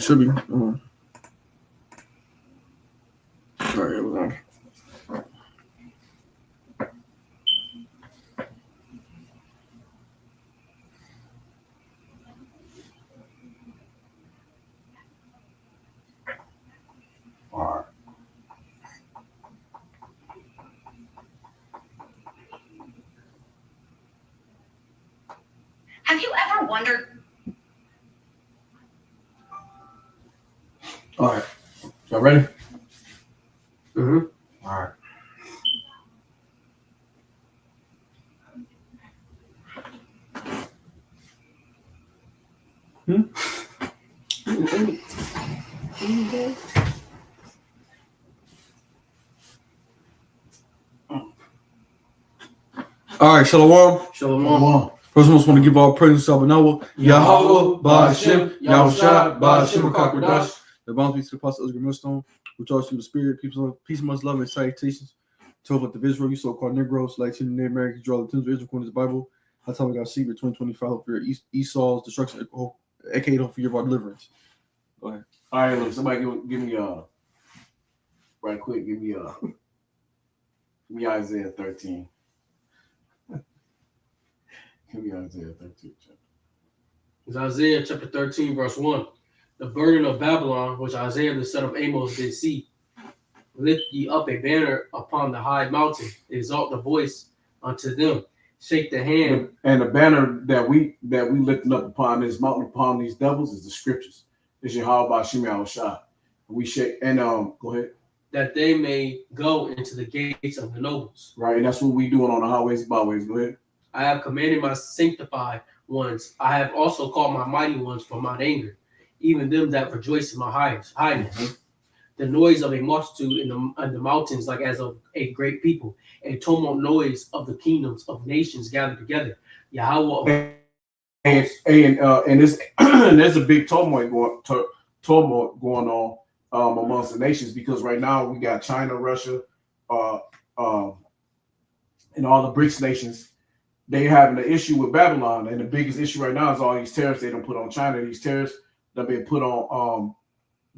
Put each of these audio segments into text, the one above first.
Should be. All right, here we go. All right. Have you ever wondered? All right. Y'all ready? Mm-hmm. All right. All right, Shalom. Shalom. First, I just want to give all praise to Sabanawa, Yahweh, Ba'Hashem, Yahushua, Ba'Hashem, Kakwadash. The bounty to the Apostle Ezra Millstone, which also through the Spirit, peace, much love, and salutations. 12 of Israel, you so-called Negroes, like in the Americans, draw the tens of Israel according to the Bible. That's how we got Secret 2025 for Esau's destruction, aka for your deliverance. Go ahead. All right, look, somebody give me right quick, give me Isaiah 13. Give me Isaiah 13. It's Isaiah chapter 13, verse 1. The burden of Babylon, which Isaiah the son of Amos did see. Lift ye up a banner upon the high mountain, exalt the voice unto them, shake the hand. And the banner that we lifting up upon this mountain, upon these devils, is the scriptures. It's Yahweh Ba'Hashem Yahushua. We shake and go ahead. That they may go into the gates of the nobles. Right, and that's what we doing on the highways and byways. Go ahead. I have commanded my sanctified ones. I have also called my mighty ones for mine anger, even them that rejoice in my highness. Mm-hmm. The noise of a multitude in the mountains, like as of a great people, a tumult noise of the kingdoms of nations gathered together. Yahweh. And this, there's a big turmoil going on amongst the nations, because right now we got China, Russia, and all the BRICS nations. They having an issue with Babylon, and the biggest issue right now is all these tariffs they don't put on China. These tariffs that been put on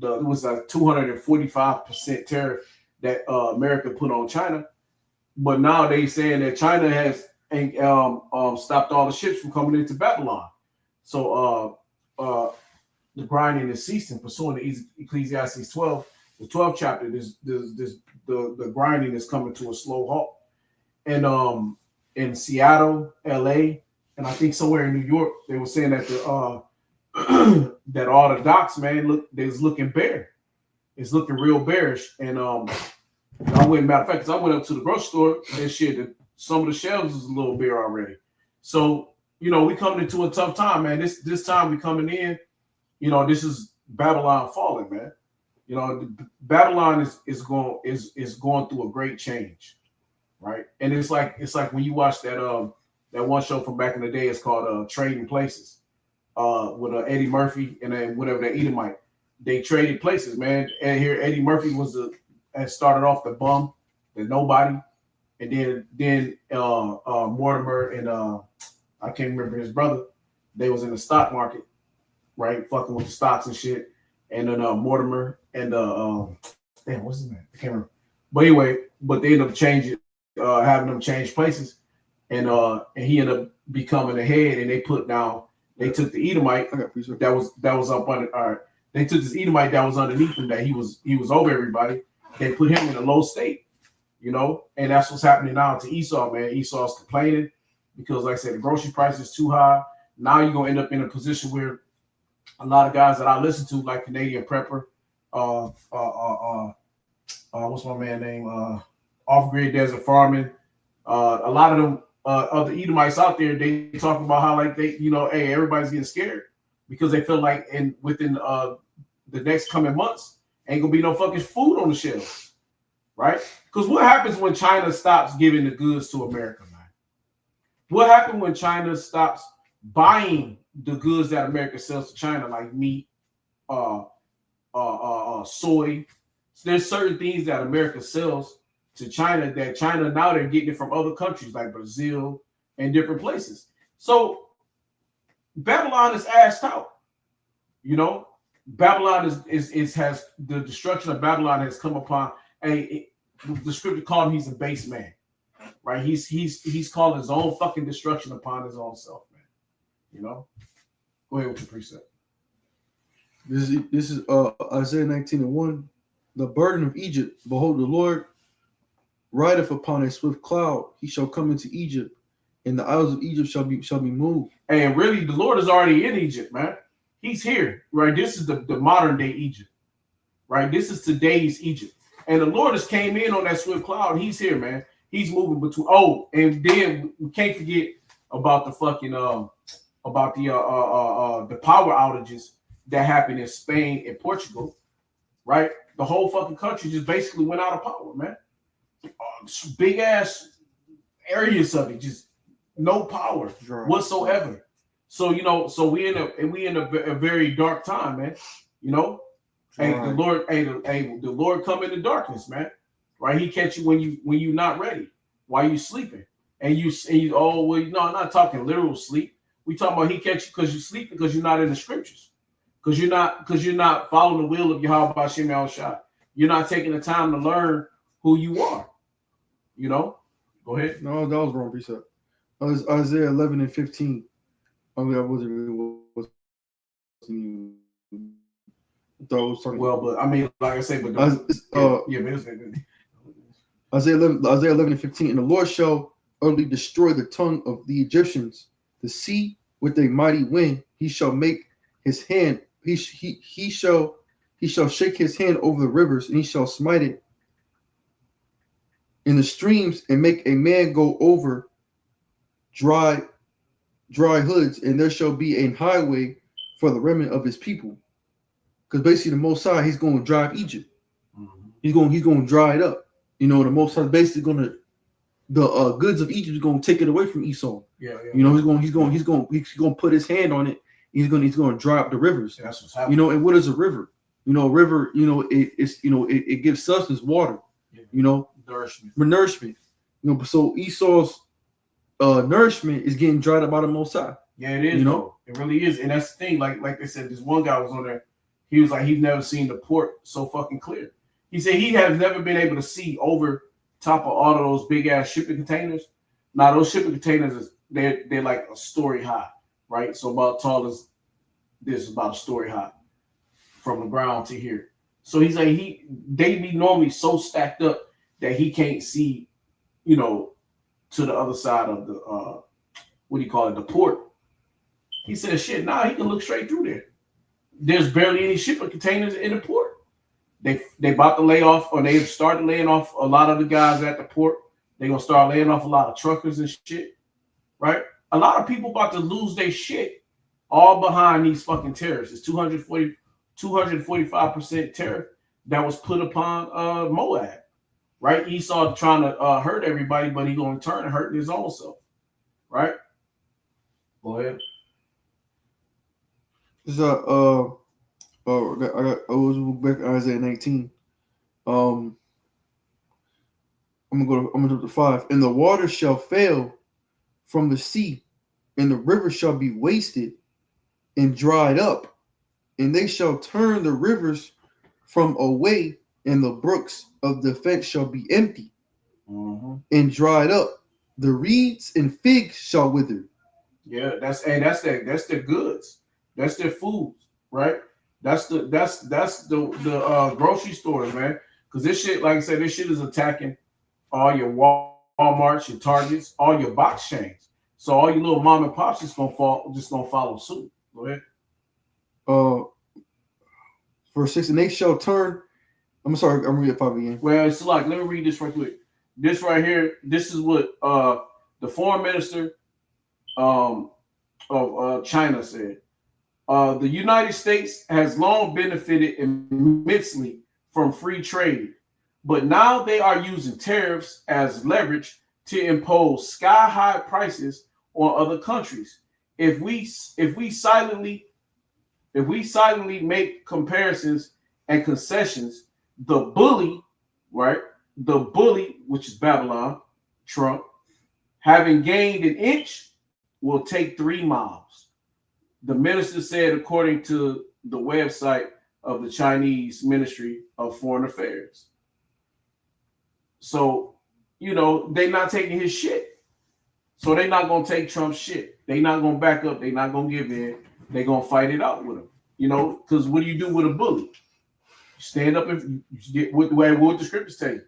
it was a 245% tariff that America put on China, but now they saying that China has stopped all the ships from coming into Babylon. So the grinding is ceasing, pursuant to Ecclesiastes 12, the 12th chapter. The grinding is coming to a slow halt, and in Seattle, LA, and I think somewhere in New York, they were saying that that all the docks, man, it's looking bare. It's looking real bearish. And matter of fact, I went up to the grocery store and shit, some of the shelves is a little bare already. So, we coming into a tough time, man. This time we coming in, this is Babylon falling, man. Babylon is going through a great change, right? And it's like when you watch that one show from back in the day, it's called Trading Places. With Eddie Murphy and then whatever that Edomite, they traded places, man. And here Eddie Murphy and started off the bum, the nobody, and then Mortimer and I can't remember his brother. They was in the stock market, right, fucking with the stocks and shit. And then Mortimer and damn, what's his name? I can't remember. But anyway, they ended up having them change places, and he ended up becoming the head, and they put down. They took the Edomite that was up under. All right, they took this Edomite that was underneath him, that he was over everybody. They put him in a low state, and that's what's happening now to Esau, man. Esau's complaining because, like I said, the grocery price is too high. Now you're gonna end up in a position where a lot of guys that I listen to, like Canadian Prepper, what's my man name? Off Grid Desert Farming, a lot of them. Other Edomites out there, they talk about how like they, hey, everybody's getting scared because they feel like within the next coming months ain't gonna be no fucking food on the shelves, right? Because what happens when China stops giving the goods to America, man? What happens when China stops buying the goods that America sells to China, like meat, soy? So there's certain things that America sells to China that China now they're getting it from other countries like Brazil and different places. So Babylon is assed out, Babylon has the destruction of Babylon has come upon the scripture called him he's a base man, right? He's calling his own fucking destruction upon his own self, man. You know? Go ahead with your precept. This is Isaiah 19:1. The burden of Egypt, behold, the Lord rideth upon a swift cloud. He shall come into Egypt, and the isles of Egypt shall be moved. And really, the Lord is already in Egypt, man. He's here, right? This is the modern day Egypt, right? This is today's Egypt. And the Lord has came in on that swift cloud. He's here, man. He's moving between. Oh, and then we can't forget about the fucking about the power outages that happened in Spain and Portugal, right? The whole fucking country just basically went out of power, man. Big ass areas of it, just no power whatsoever. So so we in a very dark time, man. You know, hey, the Lord come in the darkness, man. Right? He catch you when you not ready, while you sleeping, and you oh well, no, I'm not talking literal sleep. We talking about he catch you because you sleeping because you're not in the scriptures, because you're not following the will of Yahweh B'Shem Yahushua. You're not taking the time to learn who you are. You know, go ahead. No, that was wrong precept. Isaiah 11:15. I mean, I wasn't well, but I mean, like I say, but Isaiah 11:15. And the Lord shall utterly destroy the tongue of the Egyptians, the sea with a mighty wind. He shall make his hand. He shall shake his hand over the rivers, and he shall smite it in the streams, and make a man go over dry hoods, and there shall be a highway for the remnant of his people. Because basically the Most High, he's going to drive Egypt. Mm-hmm. He's going to dry it up. You know, the Most High is basically going to the goods of Egypt is going to take it away from Esau. Yeah. You know, he's going to put his hand on it. He's going to dry up the rivers. That's what's happening. You know, and what is a river? You know, a river. You know, it gives substance, water. Yeah. You know, nourishment. You know, so Esau's nourishment is getting dried up by the Most High. Yeah, it is. You know, it really is, and that's the thing. Like they said, this one guy was on there. He was like, he's never seen the port so fucking clear. He said he has never been able to see over top of all of those big ass shipping containers. Now those shipping containers they're like a story high, right? So about tall as this is about a story high from the ground to here. So he's like they be normally so stacked up that he can't see, you know, to the other side of the the port. He said, shit, nah, he can look straight through there. There's barely any shipping containers in the port. They about to lay off, or they've started laying off a lot of the guys at the port. They're gonna start laying off a lot of truckers and shit, right? A lot of people about to lose their shit all behind these fucking tariffs. It's 245% tariff that was put upon Moab. Right, Esau trying to hurt everybody, but he's going to turn and hurt his own self. Right? Go ahead. This is I was back to Isaiah 19. I'm gonna jump to 5. And the water shall fail from the sea, and the river shall be wasted and dried up, and they shall turn the rivers from away, and the brooks of defense shall be empty and dried up. The reeds and figs shall wither. Yeah, that's their goods. That's their food, right? That's the grocery stores, man. Because this shit, like I said, this shit is attacking all your Walmarts, your Targets, all your box chains. So all your little mom and pops just gonna follow suit. Go ahead. Verse 6, and they shall turn. I'm sorry, I'm reading at 5 again. Well, it's like, let me read this right quick. This right here, this is what the foreign minister of China said. The United States has long benefited immensely from free trade, but now they are using tariffs as leverage to impose sky-high prices on other countries. If we silently make comparisons and concessions, the bully, which is Babylon, Trump, having gained an inch, will take 3 miles. The minister said, according to the website of the Chinese Ministry of Foreign Affairs. So, they're not taking his shit. So they're not gonna take Trump's shit. They're not gonna back up. They're not gonna give in. They're gonna fight it out with him. Because what do you do with a bully? You stand up and you get what the scriptures tell you.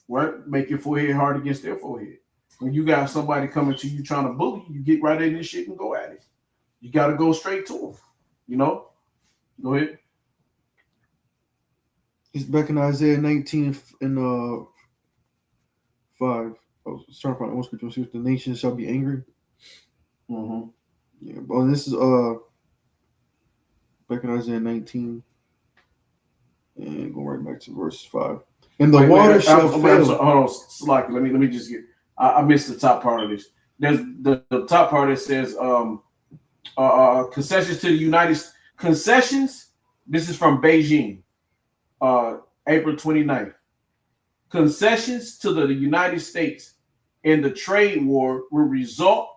What? Make your forehead hard against their forehead. When you got somebody coming to you trying to bully, you get right in this shit and go at it. You got to go straight to them. Go ahead. He's back in Isaiah 19 and 5. Oh, starting from the scripture, the nations shall be angry. Mm-hmm. Yeah, but this is back in Isaiah 19 and go right back to verse 5. And the water shall fail. Hold on, slack. Let me just get. I missed the top part of this. There's the top part that says concessions to the United concessions. This is from Beijing, April 29th. Concessions to the United States in the trade war will result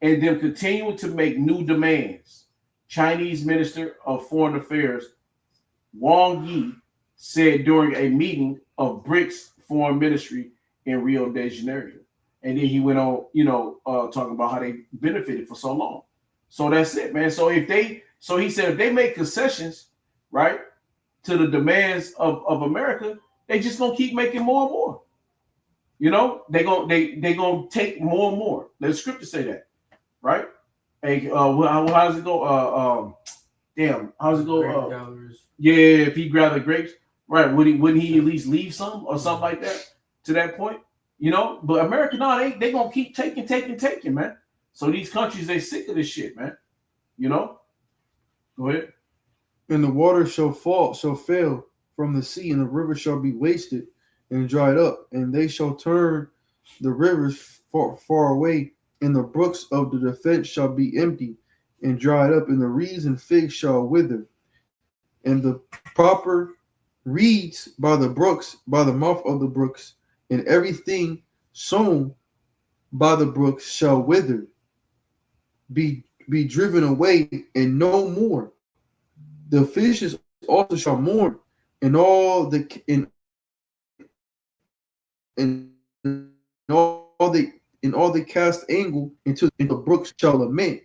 in them continuing to make new demands. Chinese Minister of Foreign Affairs Wang Yi said during a meeting of BRICS Foreign Ministry in Rio de Janeiro. And then he went on, talking about how they benefited for so long. So that's it, man. So he said if they make concessions, right, to the demands of America, they just gonna keep making more and more. They gonna take more and more. The scriptures say that, right? Hey, how does it go? How does it go? Yeah, if he grabbed the grapes, right? Wouldn't he at least leave some or something like that to that point? But America, no, they gonna keep taking, man. So these countries, they sick of this shit, man. Go ahead. And the water shall fail from the sea, and the river shall be wasted and dried up, and they shall turn the rivers far away, and the brooks of the defense shall be empty and dried up, and the reeds and figs shall wither, and the proper reeds by the brooks, by the mouth of the brooks, and everything sown by the brooks shall wither, be driven away, and no more. The fishes also shall mourn, and all the cast angle into the brooks shall lament,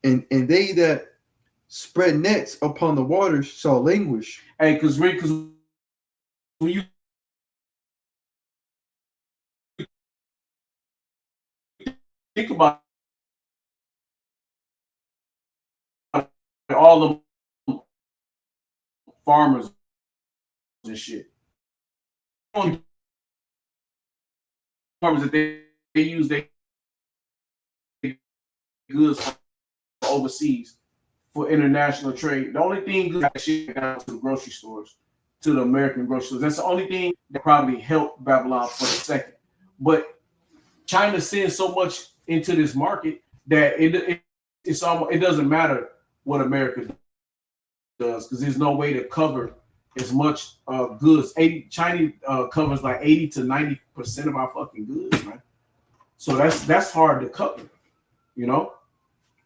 and they that spread nets upon the waters shall languish. Hey, because when you think about all the farmers and shit, farmers that they use their goods overseas for international trade. The only thing good that shit down to the grocery stores, to the American grocery stores. That's the only thing that probably helped Babylon for a second. But China sends so much into this market that it doesn't matter what America does, because there's no way to cover as much goods. China covers like 80 to 90% of our fucking goods, man. So that's hard to cover, Go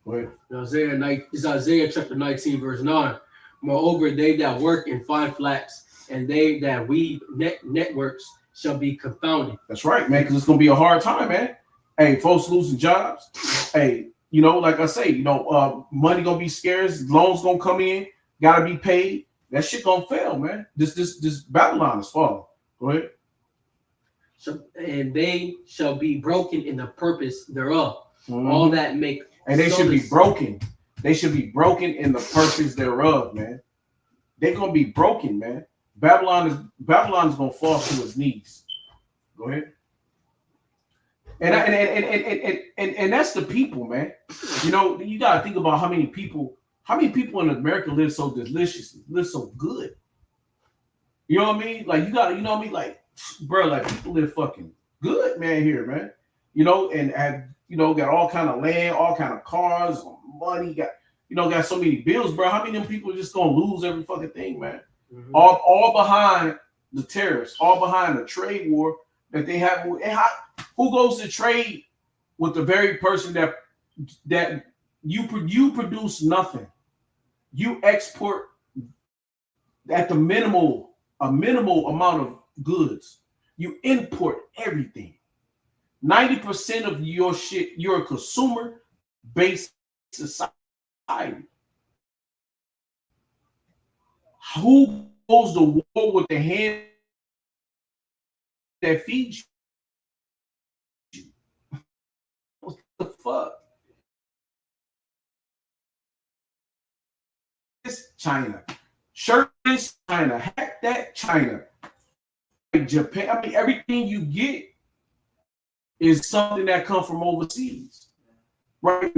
ahead. Isaiah chapter 19, verse 9. Moreover, they that work in fine flax and they that weave networks shall be confounded. That's right, man, because it's gonna be a hard time, man. Hey, folks losing jobs. Hey, like I say, money gonna be scarce, loans gonna come in, gotta be paid. That shit gonna fail, man. This Babylon is falling. Go ahead. And they shall be broken in the purpose thereof. Mm-hmm. All that make and they should be broken. They should be broken in the purpose thereof, man. They're gonna be broken, man. Babylon is gonna fall to its knees. Go ahead. And that's the people, man. You gotta think about how many people in America live so delicious, live so good. You know what I mean? Like like, bro, like people live fucking good, man, here, man. And got all kind of land, all kind of cars, money, got so many bills, bro. How many of them people are just gonna lose every fucking thing, man? Mm-hmm. All behind the tariffs, all behind the trade war that they have. Who goes to trade with the very person that you produce nothing? You export at the minimal amount of goods. You import everything. 90% of your shit, you're a consumer-based society. Who goes to war with the hand that feeds you? What the fuck? It's China. Shirt is China. Hack that China. Japan. I mean, everything you get is something that comes from overseas, right?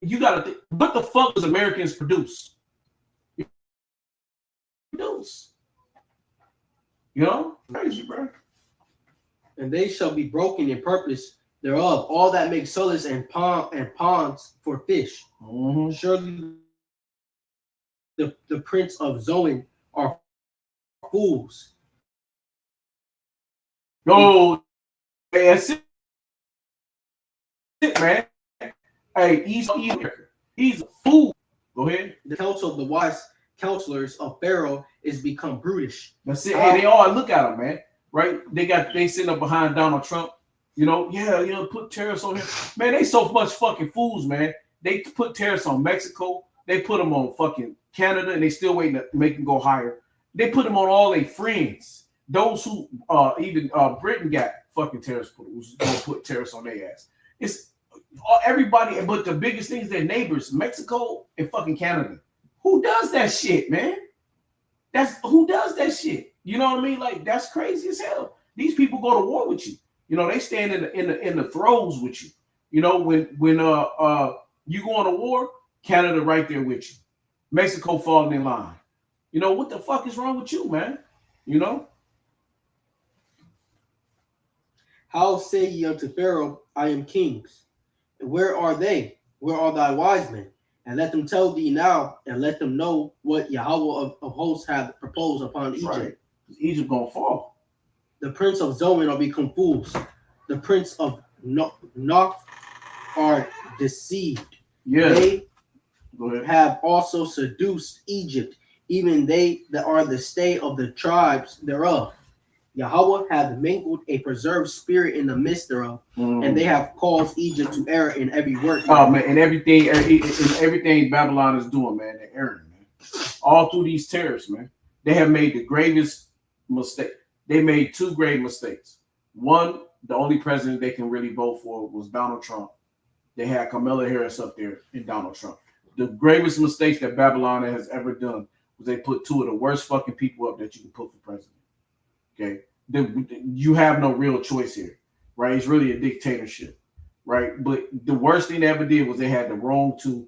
You gotta think, what the fuck does Americans produce? You know, crazy, bro. And they shall be broken in purpose thereof. All that make cellars and ponds for fish. Mm-hmm. Surely the prince of Zoan are fools. No, that's it, man. Hey, he's a fool. Go ahead. The counsel of the wise counselors of Pharaoh is become brutish. That's it. Hey, they all look at him, man. Right? They sitting up behind Donald Trump. You know, put tariffs on him. Man, they so much fucking fools, man. They put tariffs on Mexico. They put them on fucking Canada, and they still waiting to make them go higher. They put them on all their friends. Those who even Britain got fucking tariffs who's gonna put tariffs on their ass. It's everybody, but the biggest thing is their neighbors, Mexico and fucking Canada. Who does that shit, man? Who does that shit? You know what I mean? Like, that's crazy as hell. These people go to war with you. You know, they stand in the throes with you. You know, when you go on a war, Canada right there with you. Mexico falling in line. You know, what the fuck is wrong with you, man? You know? How say ye unto Pharaoh, I am kings? And where are they? Where are thy wise men? And let them tell thee now, and let them know what Yahweh of hosts hath proposed upon Egypt. Right. Egypt gonna fall. The prince of Zoan are become fools. The prince of Noth are deceived. Yeah. They Go ahead. have also seduced Egypt, even they that are the stay of the tribes thereof. Yahweh hath mingled a preserved spirit in the midst thereof, and they have caused Egypt to err in every work. Oh man, and everything Babylon is doing, man, they're erring, man. All through these tariffs, man, they have made the gravest mistake. They made two grave mistakes. One, the only president they can really vote for was Donald Trump. They had Kamala Harris up there and Donald Trump. The gravest mistakes that Babylon has ever done was they put two of the worst fucking people up that you can put for president. Okay, you have no real choice here, right? It's really a dictatorship, right? But the worst thing they ever did was they had the wrong two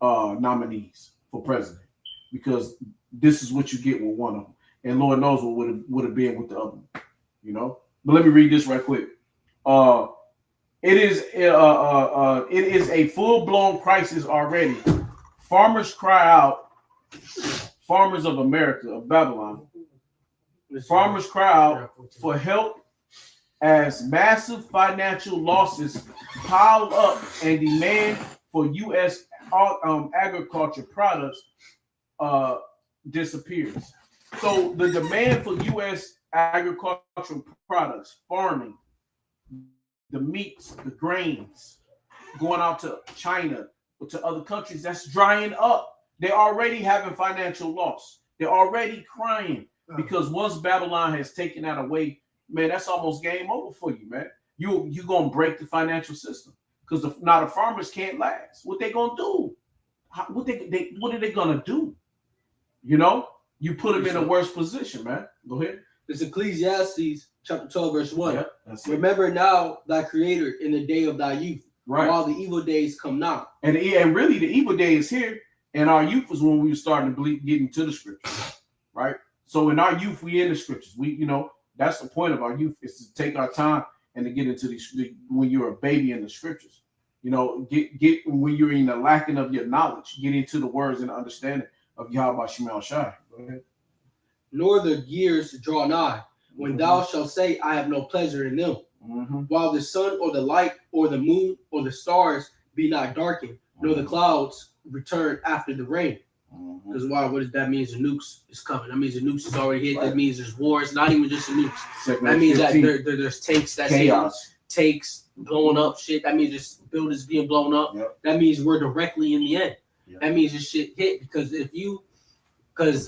nominees for president, because this is what you get with one of them, and Lord knows what would have been with the other one, you know. But let me read this right quick. It is a full-blown crisis already. Farmers cry out. Farmers of America, of Babylon. Farmers cry out for help as massive financial losses pile up and demand for U.S. agriculture products disappears. So the demand for U.S. agricultural products, farming, the meats, the grains, going out to China or to other countries, that's drying up. They're already having financial loss. They're already crying. Because once Babylon has taken that away, man, that's almost game over for you, man. You're gonna break the financial system, because now the farmers can't last. What they gonna do? What are they gonna do? You know, you put them in a worse position, man. Go ahead. It's Ecclesiastes chapter 12, verse 1. Yeah, remember now thy creator in the day of thy youth, right? While the evil days come not. And really the evil day is here. And our youth was when we were starting to get into the scriptures, right? So in our youth, we in the scriptures. That's the point of our youth, is to take our time and to get into these. When you're a baby in the scriptures, you know, get when you're in the lacking of your knowledge, get into the words and understanding of Yahweh Shemal Shai. Go ahead. Nor the years draw nigh, when thou shalt say, I have no pleasure in them. While the sun or the light or the moon or the stars be not darkened, nor the clouds return after the rain. Because why? What does that mean? The nukes is coming. That means the nukes is already hit. That means there's wars. Not even just the nukes. That means that there's tanks. That's chaos. Tanks blowing up. Shit. That means there's buildings being blown up. Yep. That means we're directly in the end. Yep. That means this shit hit because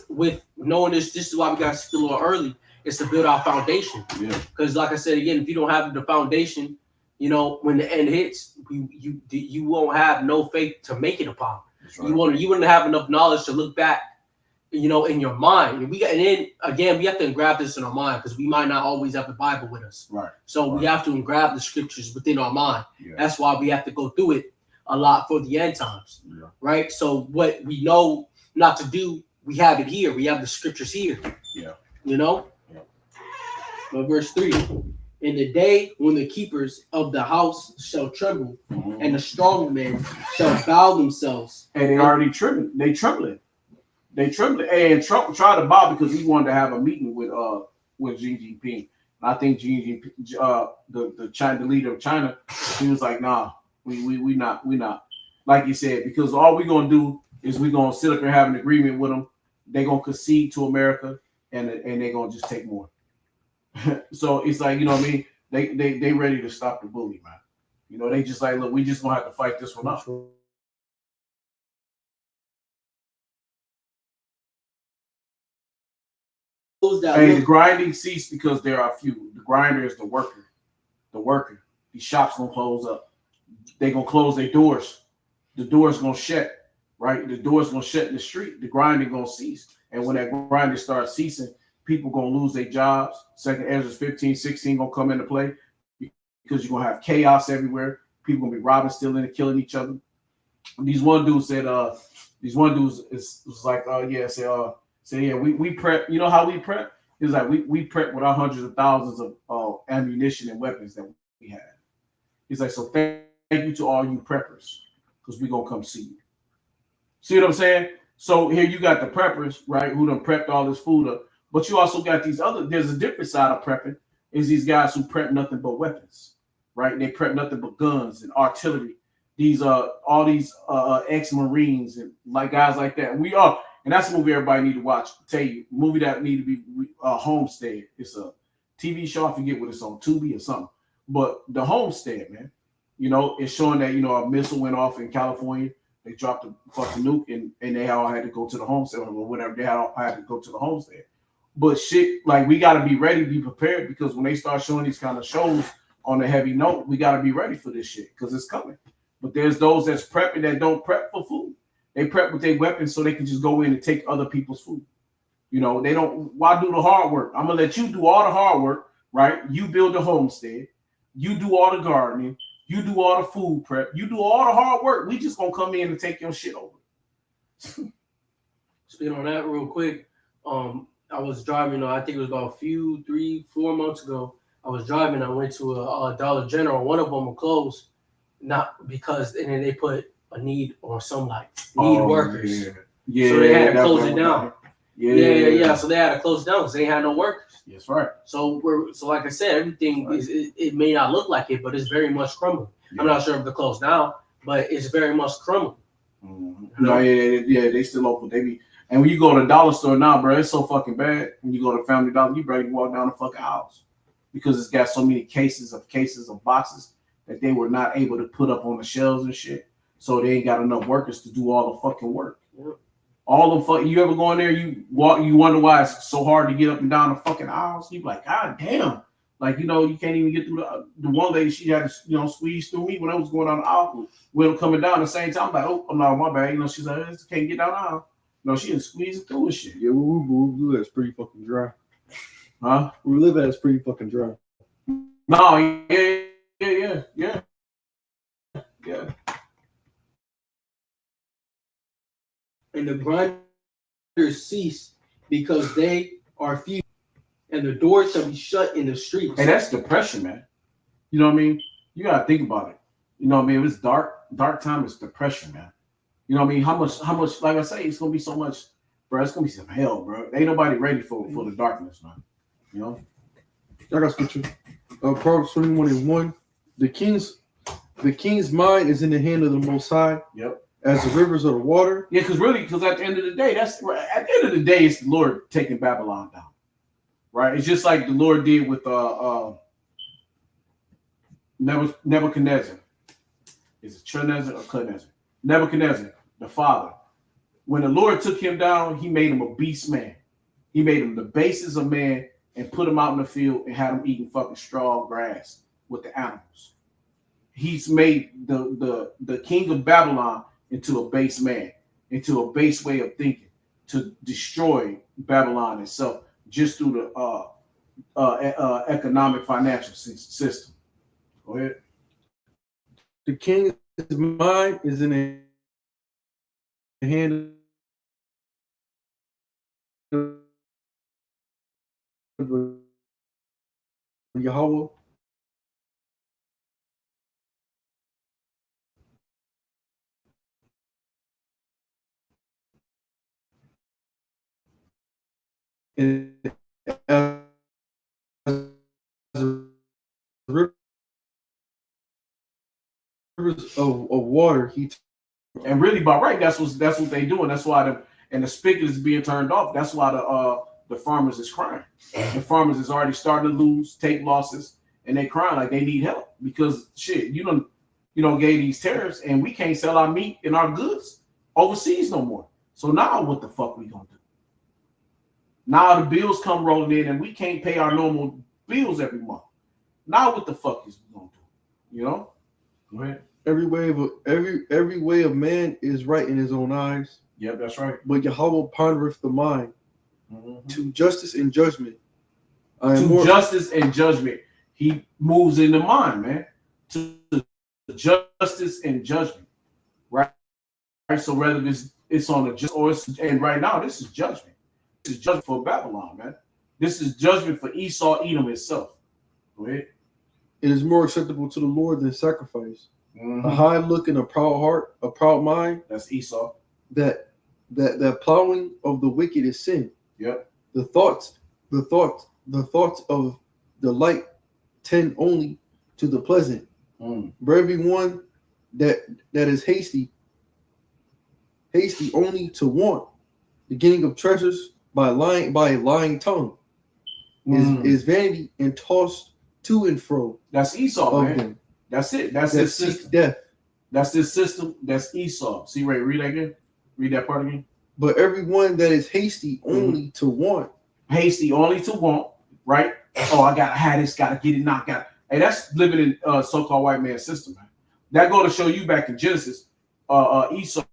with knowing this is why we got to stick a little early. It's to build our foundation. Yeah. Because like I said again, if you don't have the foundation, when the end hits, you won't have no faith to make it upon. Right. You wouldn't have enough knowledge to look back, in your mind. And then again, we have to engrave this in our mind because we might not always have the Bible with us. Right. So we have to engrave the scriptures within our mind. Yeah. That's why we have to go through it a lot for the end times. Yeah. Right. So what we know not to do, we have it here. We have the scriptures here. Yeah. Yeah. But verse 3. In the day when the keepers of the house shall tremble, and the strong men shall bow themselves. And they already trembling. They trembling. And Trump tried to bow because he wanted to have a meeting with Xi Jinping. And I think Xi Jinping, the leader of China, he was like, nah, we not. Like you said, because all we're gonna do is we're gonna sit up and have an agreement with them. They're gonna concede to America, and they're gonna just take more. So it's like, what I mean? They ready to stop the bully, man. They just like, look, we just gonna have to fight this one out. And the grinding ceased because there are few. The grinder is the worker. These shops gonna close up. They gonna close their doors. The door's gonna shut, right? The door's gonna shut in the street. The grinding gonna cease. And when that grinding starts ceasing, people gonna lose their jobs. 2 Ezra 15:16 gonna come into play because you're gonna have chaos everywhere. People gonna be robbing, stealing, and killing each other. These one dudes was like, we prep. You know how we prep? It's like we prep with our hundreds of thousands of ammunition and weapons that we have. He's like, so thank you to all you preppers, because we're gonna come see you. See what I'm saying? So here you got the preppers, right, who done prepped all this food up. But you also got there's a different side of prepping, is these guys who prep nothing but weapons, right? They prep nothing but guns and artillery. All these ex-Marines and like guys like that. And that's a movie everybody need to watch. I tell you, a movie that need to be Homestead. It's a TV show. I forget what it's on, Tubi or something. But the Homestead, man, it's showing that, a missile went off in California. They dropped a fucking nuke and they all had to go to the homestead or whatever. They all had to go to the homestead. But shit, like, we got to be ready, be prepared, because when they start showing these kind of shows on a heavy note, we got to be ready for this shit because it's coming. But there's those that's prepping that don't prep for food. They prep with their weapons so they can just go in and take other people's food. They don't. Why do the hard work? I'm gonna let you do all the hard work, right? You build the homestead, you do all the gardening, you do all the food prep, you do all the hard work. We just gonna come in and take your shit over. Speaking on that real quick, I was driving. I think it was about 3-4 months ago. I was driving. I went to a Dollar General. One of them was closed, not because, and then they put a need or some need workers. Yeah. So they had to close it down. Yeah. So they had to close it down because they had no workers. That's right. So like I said, everything is. It may not look like it, but it's very much crumbling. Yeah. I'm not sure if they're closed down, but it's very much crumbling. Mm-hmm. No, yeah. They still open. They be. And when you go to the dollar store now, bro, it's so fucking bad. When you go to Family Dollar, you barely walk down the fucking aisles because it's got so many cases of boxes that they were not able to put up on the shelves and shit. So they ain't got enough workers to do all the fucking work. Yep. All the fuck. You ever go in there? You wonder why it's so hard to get up and down the fucking aisles. You be like, God damn! Like, you can't even get through the one lady. She had to squeeze through me when I was going down the aisle. When coming down at the same time, I'm like, oh, I'm not on my bag. She's like, I can't get down the aisle. No, she didn't squeeze it through and shit. Yeah, we live, it's pretty fucking dry. Huh? We live at, it's pretty fucking dry. No, yeah. And the grinders cease because they are few, and the doors shall be shut in the streets. And that's depression, man. You know what I mean? You gotta think about it. You know what I mean? If it's dark time, it's depression, man. You know what I mean? How much, like I say, it's gonna be so much, bro. It's gonna be some hell, bro. Ain't nobody ready for the darkness, man. I got scripture. Proverbs 21:1. The king's mind is in the hand of the Most High. Yep. as the rivers of the water. Yeah, because at the end of the day, it's the Lord taking Babylon down, right? It's just like the Lord did with Nebuchadnezzar. Is it Nebuchadnezzar or Nebuchadnezzar? Nebuchadnezzar, the father. When the Lord took him down, he made him a beast man. He made him the basis of man and put him out in the field and had him eating fucking straw grass with the animals. He's made the king of Babylon into a base man, into a base way of thinking, to destroy Babylon itself just through the economic financial system. Go ahead. The king's mind is in the hand of Yahweh. And as rivers of water, and really by right, that's what they doing. That's why the spigot is being turned off. That's why the farmers is crying. The farmers is already starting to lose, take losses, and they crying like they need help because shit, you don't gave these tariffs and we can't sell our meat and our goods overseas no more. So now what the fuck we gonna do? Now the bills come rolling in and we can't pay our normal bills every month. Now what the fuck is we gonna do? You know? Go ahead. Every way of man is right in his own eyes. Yep, that's right. But Yahweh pondereth the mind to justice and judgment. Justice and judgment. He moves in the mind, man. To justice and judgment. Right? So whether it's on a just or and right now this is judgment. This is judgment for Babylon, man. This is judgment for Esau, Edom itself. Go ahead. It is more acceptable to the Lord than sacrifice. A high look and a proud heart, a proud mind. That's Esau. That plowing of the wicked is sin. Yep. The thoughts of delight tend only to the pleasant. But everyone that is hasty only to want the getting of treasures by a lying tongue is vanity and tossed to and fro. That's Esau, man. Them. That's it. That's his system. Death. That's his system. That's Esau. See, Ray, read that again. Read that part again. But everyone that is hasty only to want. Hasty only to want, right? Oh, I gotta have this, gotta get it, not got. Hey, that's living in so-called white man system, man. That go to show you back in Genesis, Esau,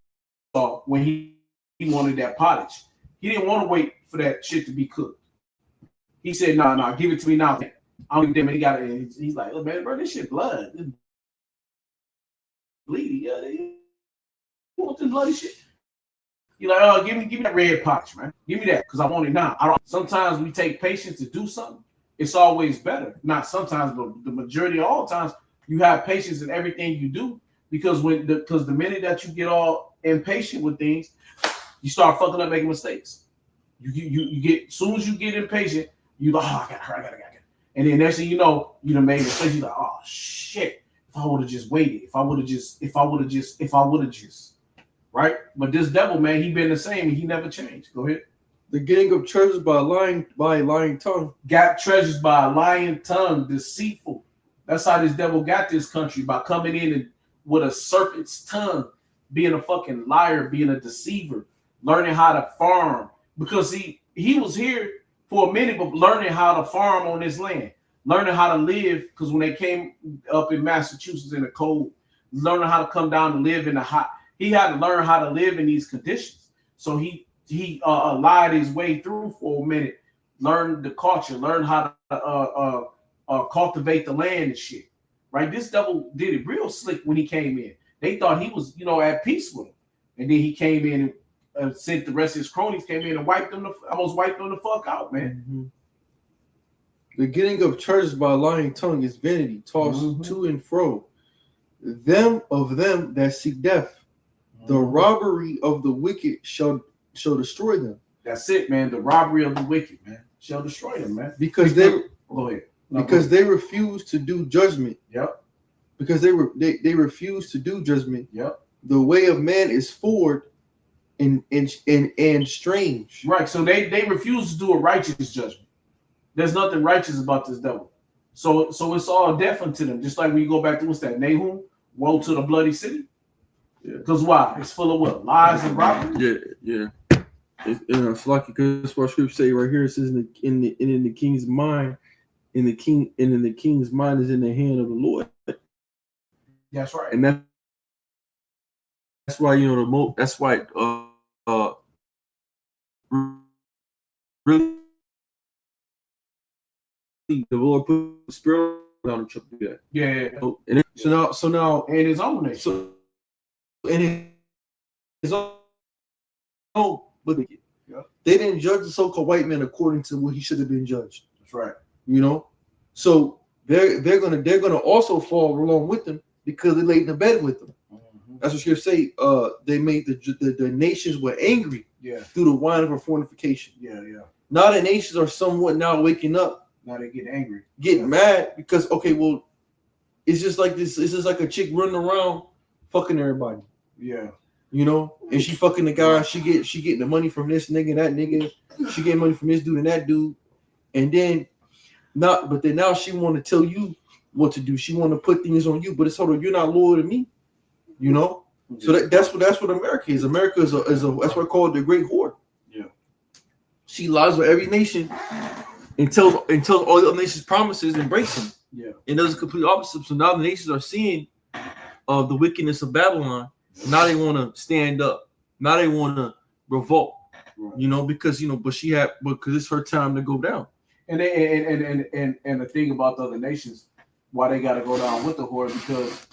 when he wanted that pottage, he didn't want to wait for that shit to be cooked. He said, "No, give it to me now." I don't give a damn. He got it. He's like, "Oh man, bro, this shit blood, this bleeding. Yeah, you want this bloody shit?" You're like, "Oh, give me that red pottage, man. Give me that, because I want it now." Sometimes we take patience to do something. It's always better. Not sometimes, but the majority of all times, you have patience in everything you do, because the minute that you get all impatient with things, you start fucking up, making mistakes. You get, as soon as you get impatient, you go, "Oh, I gotta. And then next thing you know, you done made mistakes. You're like, "Oh shit! If I would have just waited. If I would have just." Right? But this devil, man, he been the same and he never changed. Go ahead. The getting of treasures by a lying tongue. Got treasures by a lying tongue, deceitful. That's how this devil got this country, by coming in and with a serpent's tongue, being a fucking liar, being a deceiver, learning how to farm. Because he was here for a minute, but learning how to farm on this land, learning how to live. Because when they came up in Massachusetts in the cold, learning how to come down to live in the hot. He had to learn how to live in these conditions. So he lied his way through for a minute, learned the culture, learned how to cultivate the land and shit. Right? This devil did it real slick when he came in. They thought he was, at peace with them. And then he came in and sent the rest of his cronies, came in and almost wiped them the fuck out, man. Mm-hmm. The getting of treasures by a lying tongue is vanity, tossed to and fro. Them that seek death. The robbery of the wicked shall destroy them. That's it, man. The robbery of the wicked, man, shall destroy them, man. Because they go ahead. They refuse to do judgment. Yep. Because they refuse to do judgment. Yep. the way of man is forward and strange. Right. So they refuse to do a righteous judgment. There's nothing righteous about this devil. So it's all death unto them. Just like when you go back to what's that? Nahum, woe to the bloody city. Because why? It's full of what? Lies and robbery. Yeah. It's like because what scripture say right here, it says in the king's mind, in the king's mind is in the hand of the Lord. That's right. And that's why that's why really the Lord put the spirit on him to do that. Yeah. So now in his own nation. So in his own but they didn't judge the so-called white man according to what he should have been judged. That's right. So they're gonna also fall along with them because they laid in the bed with them. Mm-hmm. That's what scripture say. They made the nations were angry through the wine of her fornication. Yeah. Now the nations are somewhat now waking up. Now they get angry, getting mad because it's just like this. It's just like a chick running around fucking everybody. Yeah. And she fucking the guy. She getting the money from this nigga, that nigga. She getting money from this dude and that dude. And then now she want to tell you what to do. She want to put things on you, but it's hold on, you're not loyal to me. So that's what America is. America is a that's what I call it, the great whore. Yeah. She lies with every nation until all the other nations promises and breaks them. Yeah. And does the complete opposite. So now the nations are seeing the wickedness of Babylon. Now they want to stand up. Now they want to revolt. Right. Because it's her time to go down. And the thing about the other nations, why they got to go down with the whore, because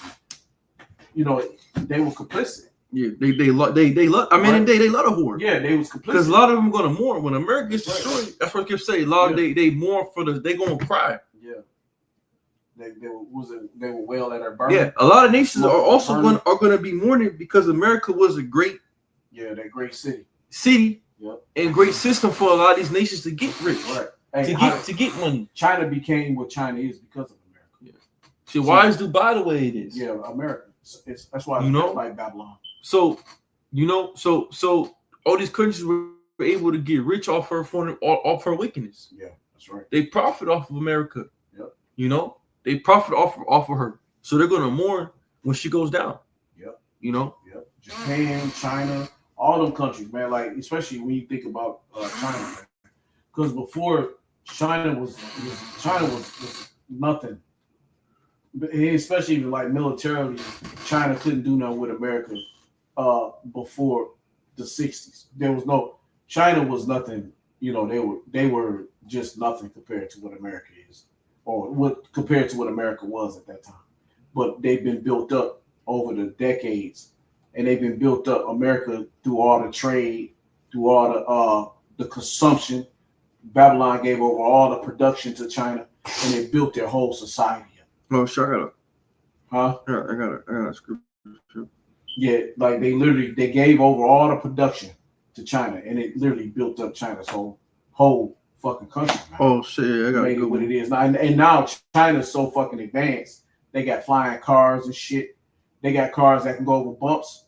they were complicit. Yeah, they love. They love a whore. Yeah, they was complicit because a lot of them gonna mourn when America gets destroyed. That's what I keep saying. A lot of they mourn they gonna cry. Yeah. They will wail at her burn. Yeah, a lot of nations are also going to be mourning because America was a great, that great city, and great system for a lot of these nations to get rich, right? To get money. China became what China is because of America. Yeah. See, why is Dubai the way it is? Yeah, America. That's why it's like Babylon. So all these countries were able to get rich off her wickedness. Yeah, that's right. They profit off of America. Yep. They profit off of her, so they're gonna mourn when she goes down. Yep. Yep. Japan, China, all them countries, man. Like especially when you think about China, because before China was nothing. But especially even like militarily, China couldn't do nothing with America before the 60s. China was nothing. They were just nothing compared to what America is. Or compared to what America was at that time. But they've been built up over the decades, and they've been built up America through all the trade, through all the consumption. Babylon gave over all the production to China, and they built their whole society up. Oh, sure, I got it. I got a script. Yeah, like they gave over all the production to China, and it literally built up China's whole fucking country. Man. Oh shit! I got made it what it is now, and now China's so fucking advanced. They got flying cars and shit. They got cars that can go over bumps,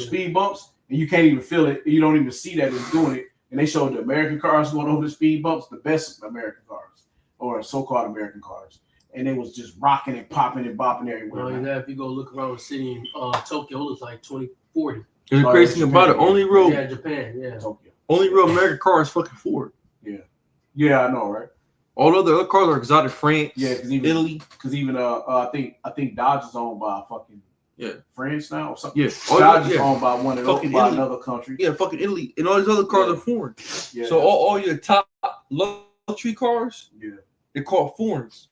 speed bumps, and you can't even feel it. You don't even see that it's doing it. And they showed the American cars going over the speed bumps, the best American cars, or so-called American cars, and they was just rocking and popping and bopping everywhere. Well, if you go look around the city in Tokyo, it looks like 2040. And the crazy thing about it, Japan, Tokyo. Only real American car is fucking Ford. Yeah, I know, right? All the other cars are exotic. France, because Italy. Because even I think Dodge is owned by fucking France now or something. Yeah, Dodge is owned by one of those by another country. Yeah, fucking Italy, and all these other cars are foreign. Yeah. So all your top luxury cars, they're called foreigns.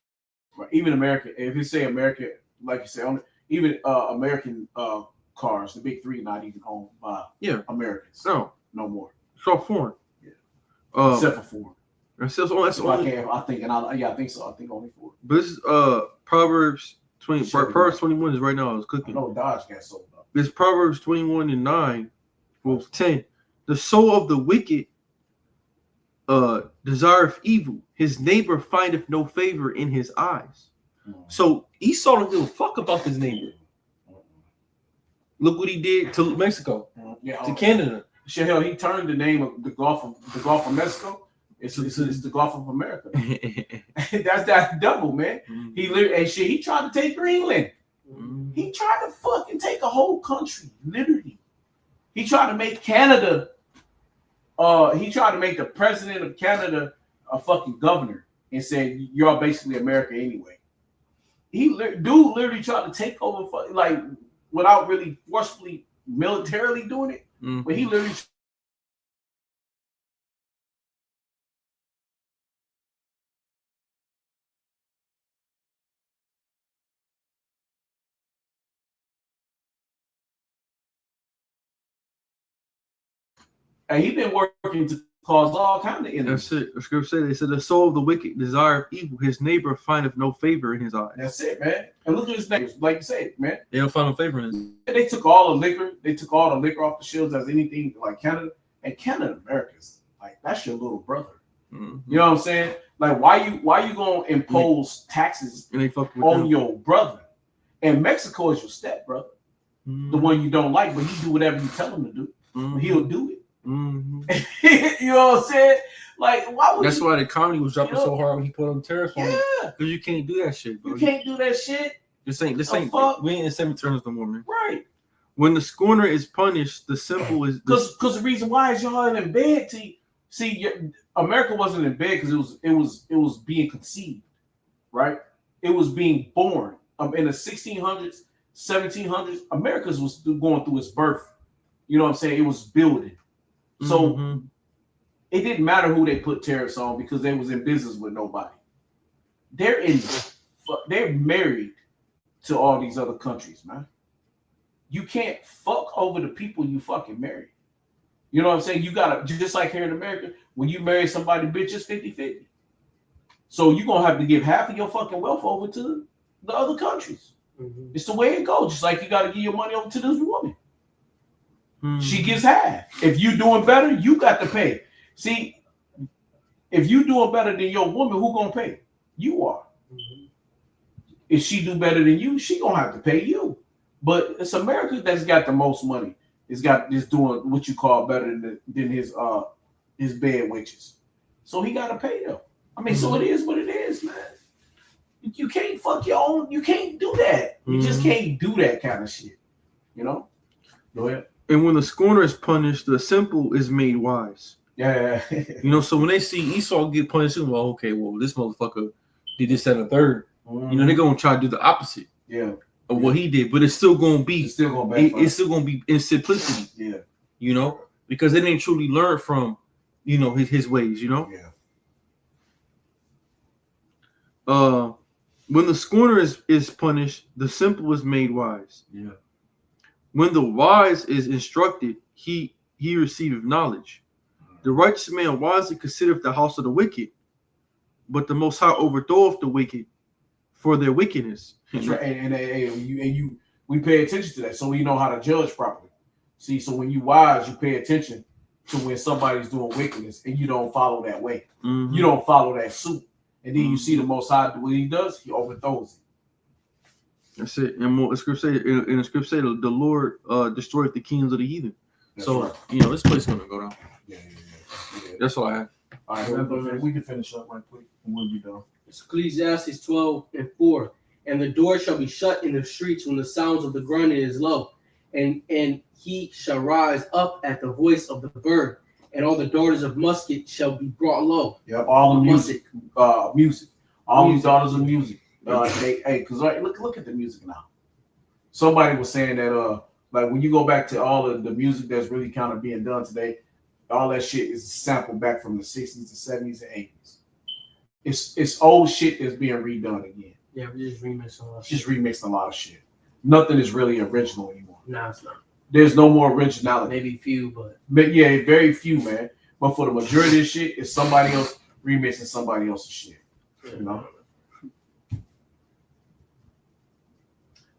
Right. Even American, if you say American, like you say, even American cars, the big three, not even owned by Americans. No more. It's all foreign. Yeah. Except for Ford. That's only. I think so. I think only Ford. But this is Proverbs 20. Proverbs 21 is right now. I was cooking. I know Dodge got sold up. This Proverbs 21 and 9, well 10. The soul of the wicked desireth evil. His neighbor findeth no favor in his eyes. So Esau don't give a fuck about his neighbor. Look what he did to Mexico, Yeah, to Canada. shit, hell, he turned the name of the Gulf of Mexico. It's the Gulf of America. That's double, man. He literally, and shit, he tried to take Greenland. He tried to fucking take a whole country, literally. He tried to make Canada. He tried to make the president of Canada a fucking governor and said, "You're basically America anyway." Dude literally tried to take over, like, without really forcefully militarily doing it. But he literally. And he been working to cause all kind of enemies. That's it. The scripture said, they said, the soul of the wicked desire evil. His neighbor findeth no favor in his eyes. That's it, man. And look at his neighbors. Like you said, man. They don't find no favor in his eyes. They took all the liquor. They took all the liquor off the shelves as anything like Canada. And Canada, America's like, that's your little brother. You know what I'm saying? Like, why you gonna impose taxes and they fuck with on them. your brother? And Mexico is your step brother, the one you don't like, but he do whatever you tell him to do. He'll do it. You know what I'm saying? Like, why would that's why the economy was dropping so hard when he put on tariffs on it. Because you can't do that shit, bro. You can't do that shit. This ain't we ain't in semi terms no more, man. Right. When the scorner is punished, the simple is because the reason why is y'all in bed to see America wasn't in bed because it was being conceived, right? It was being born. In the 1600s, 1700s, America was going through its birth. You know what I'm saying? It was building. So it didn't matter who they put tariffs on because they was in business with nobody. They're married to all these other countries, man. You can't fuck over the people you fucking marry. You know what I'm saying? You gotta, just like here in America, when you marry somebody, bitch, it's 50-50. So you're gonna have to give half of your fucking wealth over to the other countries. It's the way it goes. Just like you gotta give your money over to this woman. She gives half. If you doing better, you got to pay. See, if you doing better than your woman, who gonna pay? You are. If she do better than you, she gonna have to pay you. But it's America that's got the most money. It's doing what you call better than his bed witches. So he gotta pay them. I mean, so it is what it is, man. You can't fuck your own. You can't do that. You just can't do that kind of shit. You know. Go ahead. And when the scorner is punished, the simple is made wise. Yeah. You know, so when they see Esau get punished, well, okay, well, this motherfucker did this and a third. You know, they're gonna try to do the opposite. Of what he did, but it's still gonna be. It's still gonna be in simplicity. Yeah. You know, because they didn't truly learn from, you know, his ways. You know. Yeah. When the scorner is punished, the simple is made wise. Yeah. When the wise is instructed, he receiveth knowledge. The righteous man wisely considereth the house of the wicked, but the Most High overthroweth the wicked for their wickedness. That's right. And we pay attention to that, so we know how to judge properly. See, so when you wise, you pay attention to when somebody's doing wickedness, and you don't follow that way. You don't follow that suit, and then you see the Most High do what He does. He overthrows it. That's it. And the scripture say, in the scripture say, the Lord destroyed the kings of the heathen. That's so right. You know, this place is gonna go down. Yeah. That's all I have. All right, we can finish up right quick, and we'll be done. It's Ecclesiastes 12:4. And the door shall be shut in the streets when the sounds of the grinding is low, and he shall rise up at the voice of the bird, and all the daughters of musket shall be brought low. Yep, all the music. All these daughters of music. Because look at the music now. Somebody was saying that like when you go back to all of the music that's really kind of being done today, all that shit is sampled back from the 60s, the 70s, and 80s. It's old shit that's being redone again. Yeah, we just remixing a lot. Remixing a lot of shit. Nothing is really original anymore. No, it's not. There's no more originality. Maybe few, but yeah, very few, man. But for the majority of shit, it's somebody else remixing somebody else's shit. You know.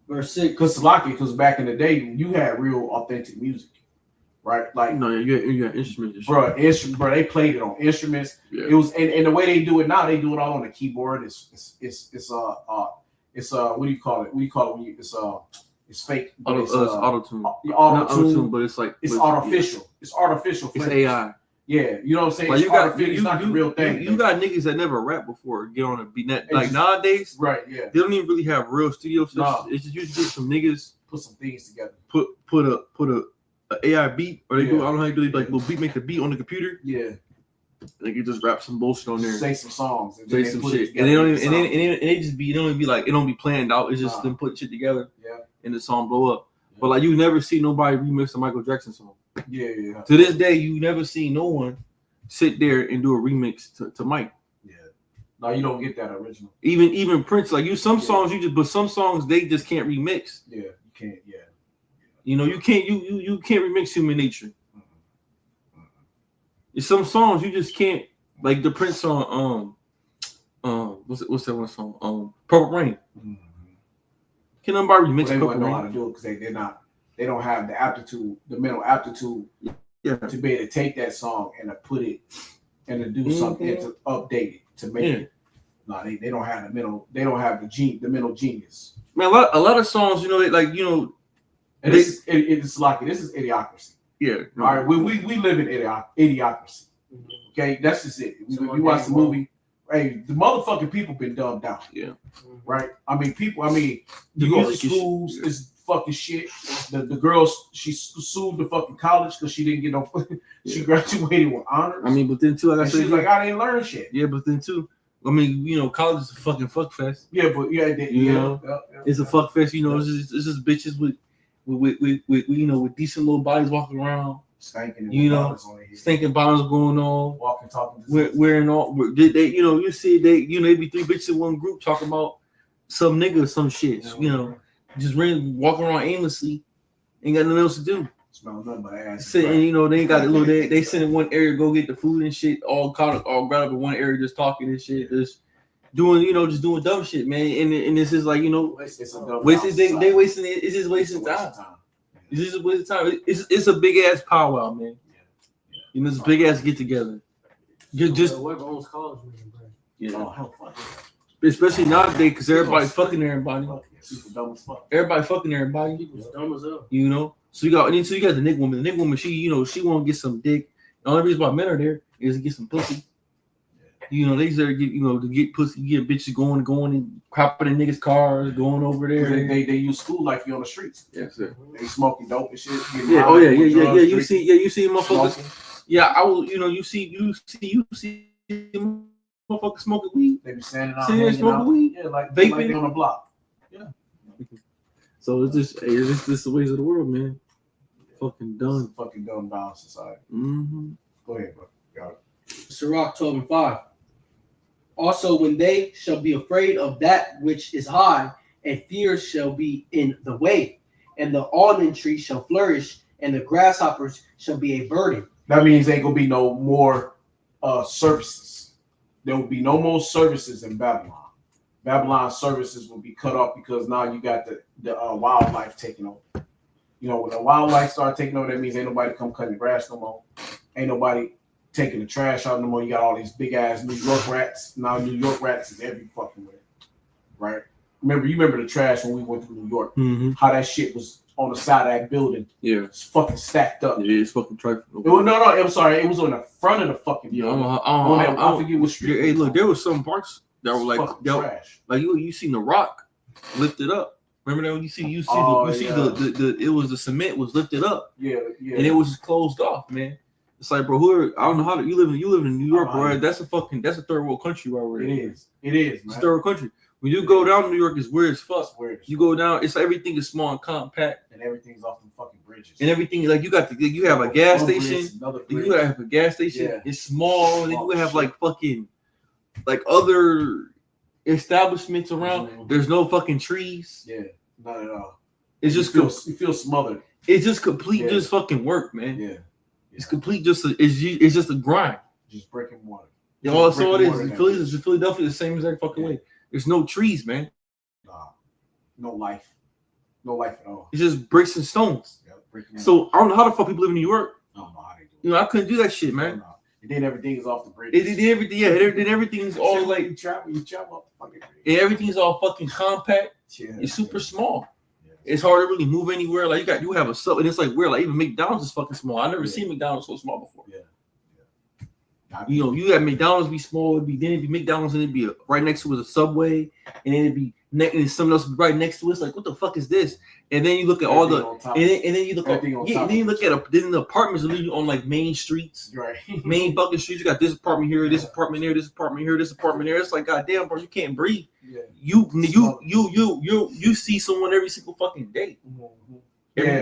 Verse 6. Because back in the day, you had real authentic music, right? Like you got instruments, bro. They played it on instruments. Yeah. It was, and the way they do it now, they do it all on the keyboard. It's what do you call it? What do you call it when you It's fake. It's auto-tune. Auto-tune, but it's like it's artificial. Yeah. It's artificial. It's AI. Yeah, you know what I'm saying? Like it's artificial. It's not the real thing. You got niggas that never rap before get on a beat. Like just, nowadays, right? Yeah, they don't even really have real studio sessions. Nah. It's just usually some niggas put some things together. Put a AI beat, or they do. I don't know how you do it. Like, little beat, make a beat on the computer. Yeah. They can just rap some bullshit on there, say some songs, and say some shit, and they don't even, and they just be, it don't even be like, it don't be planned out. It's just them putting shit together, and the song blow up. Yeah. But like, you never see nobody remix a Michael Jackson song. Yeah. To this day, you never see no one sit there and do a remix to Mike. Yeah. No, you don't get that original. Even Prince, like some songs but some songs they just can't remix. Yeah, you can't. Yeah. You know, you can't remix Human Nature. Some songs you just can't, like the Prince song. What's that one song? Purple Rain. Mm-hmm. Can nobody remix Purple Rain? They don't know Rain? how to do it because they don't have the aptitude, the mental aptitude, to be able to take that song and to put it and to do something and to update it to make it. No, they don't have the mental. They don't have the mental genius. Man, a lot of songs, you know, and it's like this is idiocracy. Yeah. All right. We live in idiocracy. Okay, that's just it. We watch the movie. Hey, the motherfucking people been dumbed down. Yeah. Right. You go to schools is fucking shit. The girl, she sued the fucking college because she didn't get no. She graduated with honors. I mean, but then too, like I said, she's like, I didn't learn shit. Yeah, but then too, I mean, you know, college is a fucking fuck fest. Yeah, but it's a fuck fest. You know, it's just bitches with decent little bodies walking around, stinking bottles going on, walking, talking, wearing all. They you see they be three bitches in one group talking about some nigga or some shit. Just walking around aimlessly, ain't got nothing else to do. Smell nothing but ass. Sitting, they ain't got the little. They sit in one area, go get the food and shit, all grabbed up in one area, just talking and shit, just doing dumb shit, man. And this is like, wasting. They wasting it. It's just wasting time. It's just a waste of time. It's a big ass powwow, man. It's a big ass get together. Whoever owns college, man, bro. Oh, hell, fuck. Especially nowadays, because everybody's fucking everybody. People dumb as fuck. Everybody fucking everybody. People's dumb as hell. So you got the Nick woman. The Nick woman, she won't get some dick. The only reason why men are there is to get some pussy. They there to get pussy, get bitches going and hopping in niggas' cars, going over there. They use school like you on the streets. Yes, sir. They smoking dope and shit. Yeah. Oh yeah. You see motherfuckers. Smoking. Yeah, I will. You see motherfuckers smoking weed. They be standing out smoking weed. Yeah, like vaping like on the block. Yeah. So it's just the ways of the world, man. Fucking done. Fucking dumb down society. Mm-hmm. Go ahead, bro. Got it. Sirach 12:5. Also, when they shall be afraid of that which is high, and fear shall be in the way, and the almond tree shall flourish, and the grasshoppers shall be a burden. That means ain't gonna be no more services. There will be no more services in Babylon. Babylon services will be cut off because now you got the wildlife taking over. When the wildlife start taking over, that means ain't nobody come cutting the grass no more. Ain't nobody taking the trash out no more. You got all these big ass New York rats. Now New York rats is every fucking way, right? You remember the trash when we went to New York? Mm-hmm. How that shit was on the side of that building. Yeah, it's fucking stacked up. Yeah, it's fucking trifling. No, I'm sorry. It was on the front of the fucking building. I forget what street. Hey, look, there was some parts that were like trash. Like you seen the rock lifted up. Remember that when you see the it was the cement was lifted up. Yeah. And it was just closed off, man. It's like, bro, I don't know how you live in New York, bro. That's a third world country right where it is. It is, man. It's a third world country. When you go down to New York, it's weird as fuck. You go down, it's everything is small and compact, and everything's off the fucking bridges. And everything like you have a gas station. You have a gas station. Yeah. It's small, and then you have like fucking like other establishments around. Mm-hmm. There's no fucking trees. Yeah, not at all. It's just you feel smothered. It's just complete, just fucking work, man. Yeah. It's complete. It's just a grind. Just breaking water. That's all it is. Philadelphia the same exact fucking way. There's no trees, man. Nah, no life. No life at all. It's just bricks and stones. Yeah, so I don't know how the fuck people live in New York. I don't know how they do it. I couldn't do that shit, man. And then everything is off the bridge. Everything's all like you travel off the fucking bridge. And everything's all fucking compact. Yeah, it's super small. Yeah. It's hard to really move anywhere. Like you have a sub, and it's like weird. Like even McDonald's is fucking small. I never seen McDonald's so small before. Yeah. You know, you have McDonald's be small. It'd be McDonald's, and it'd be right next to it a Subway, and then it'd be and something else would be right next to it. It's like, what the fuck is this? And then you look at all the, and then you look at, then you look at then the apartments are literally on like main streets, right? Main fucking streets. You got this apartment here, this apartment there, this apartment here, this apartment there. It's like, goddamn, bro, you can't breathe. Yeah. You see someone every single fucking day.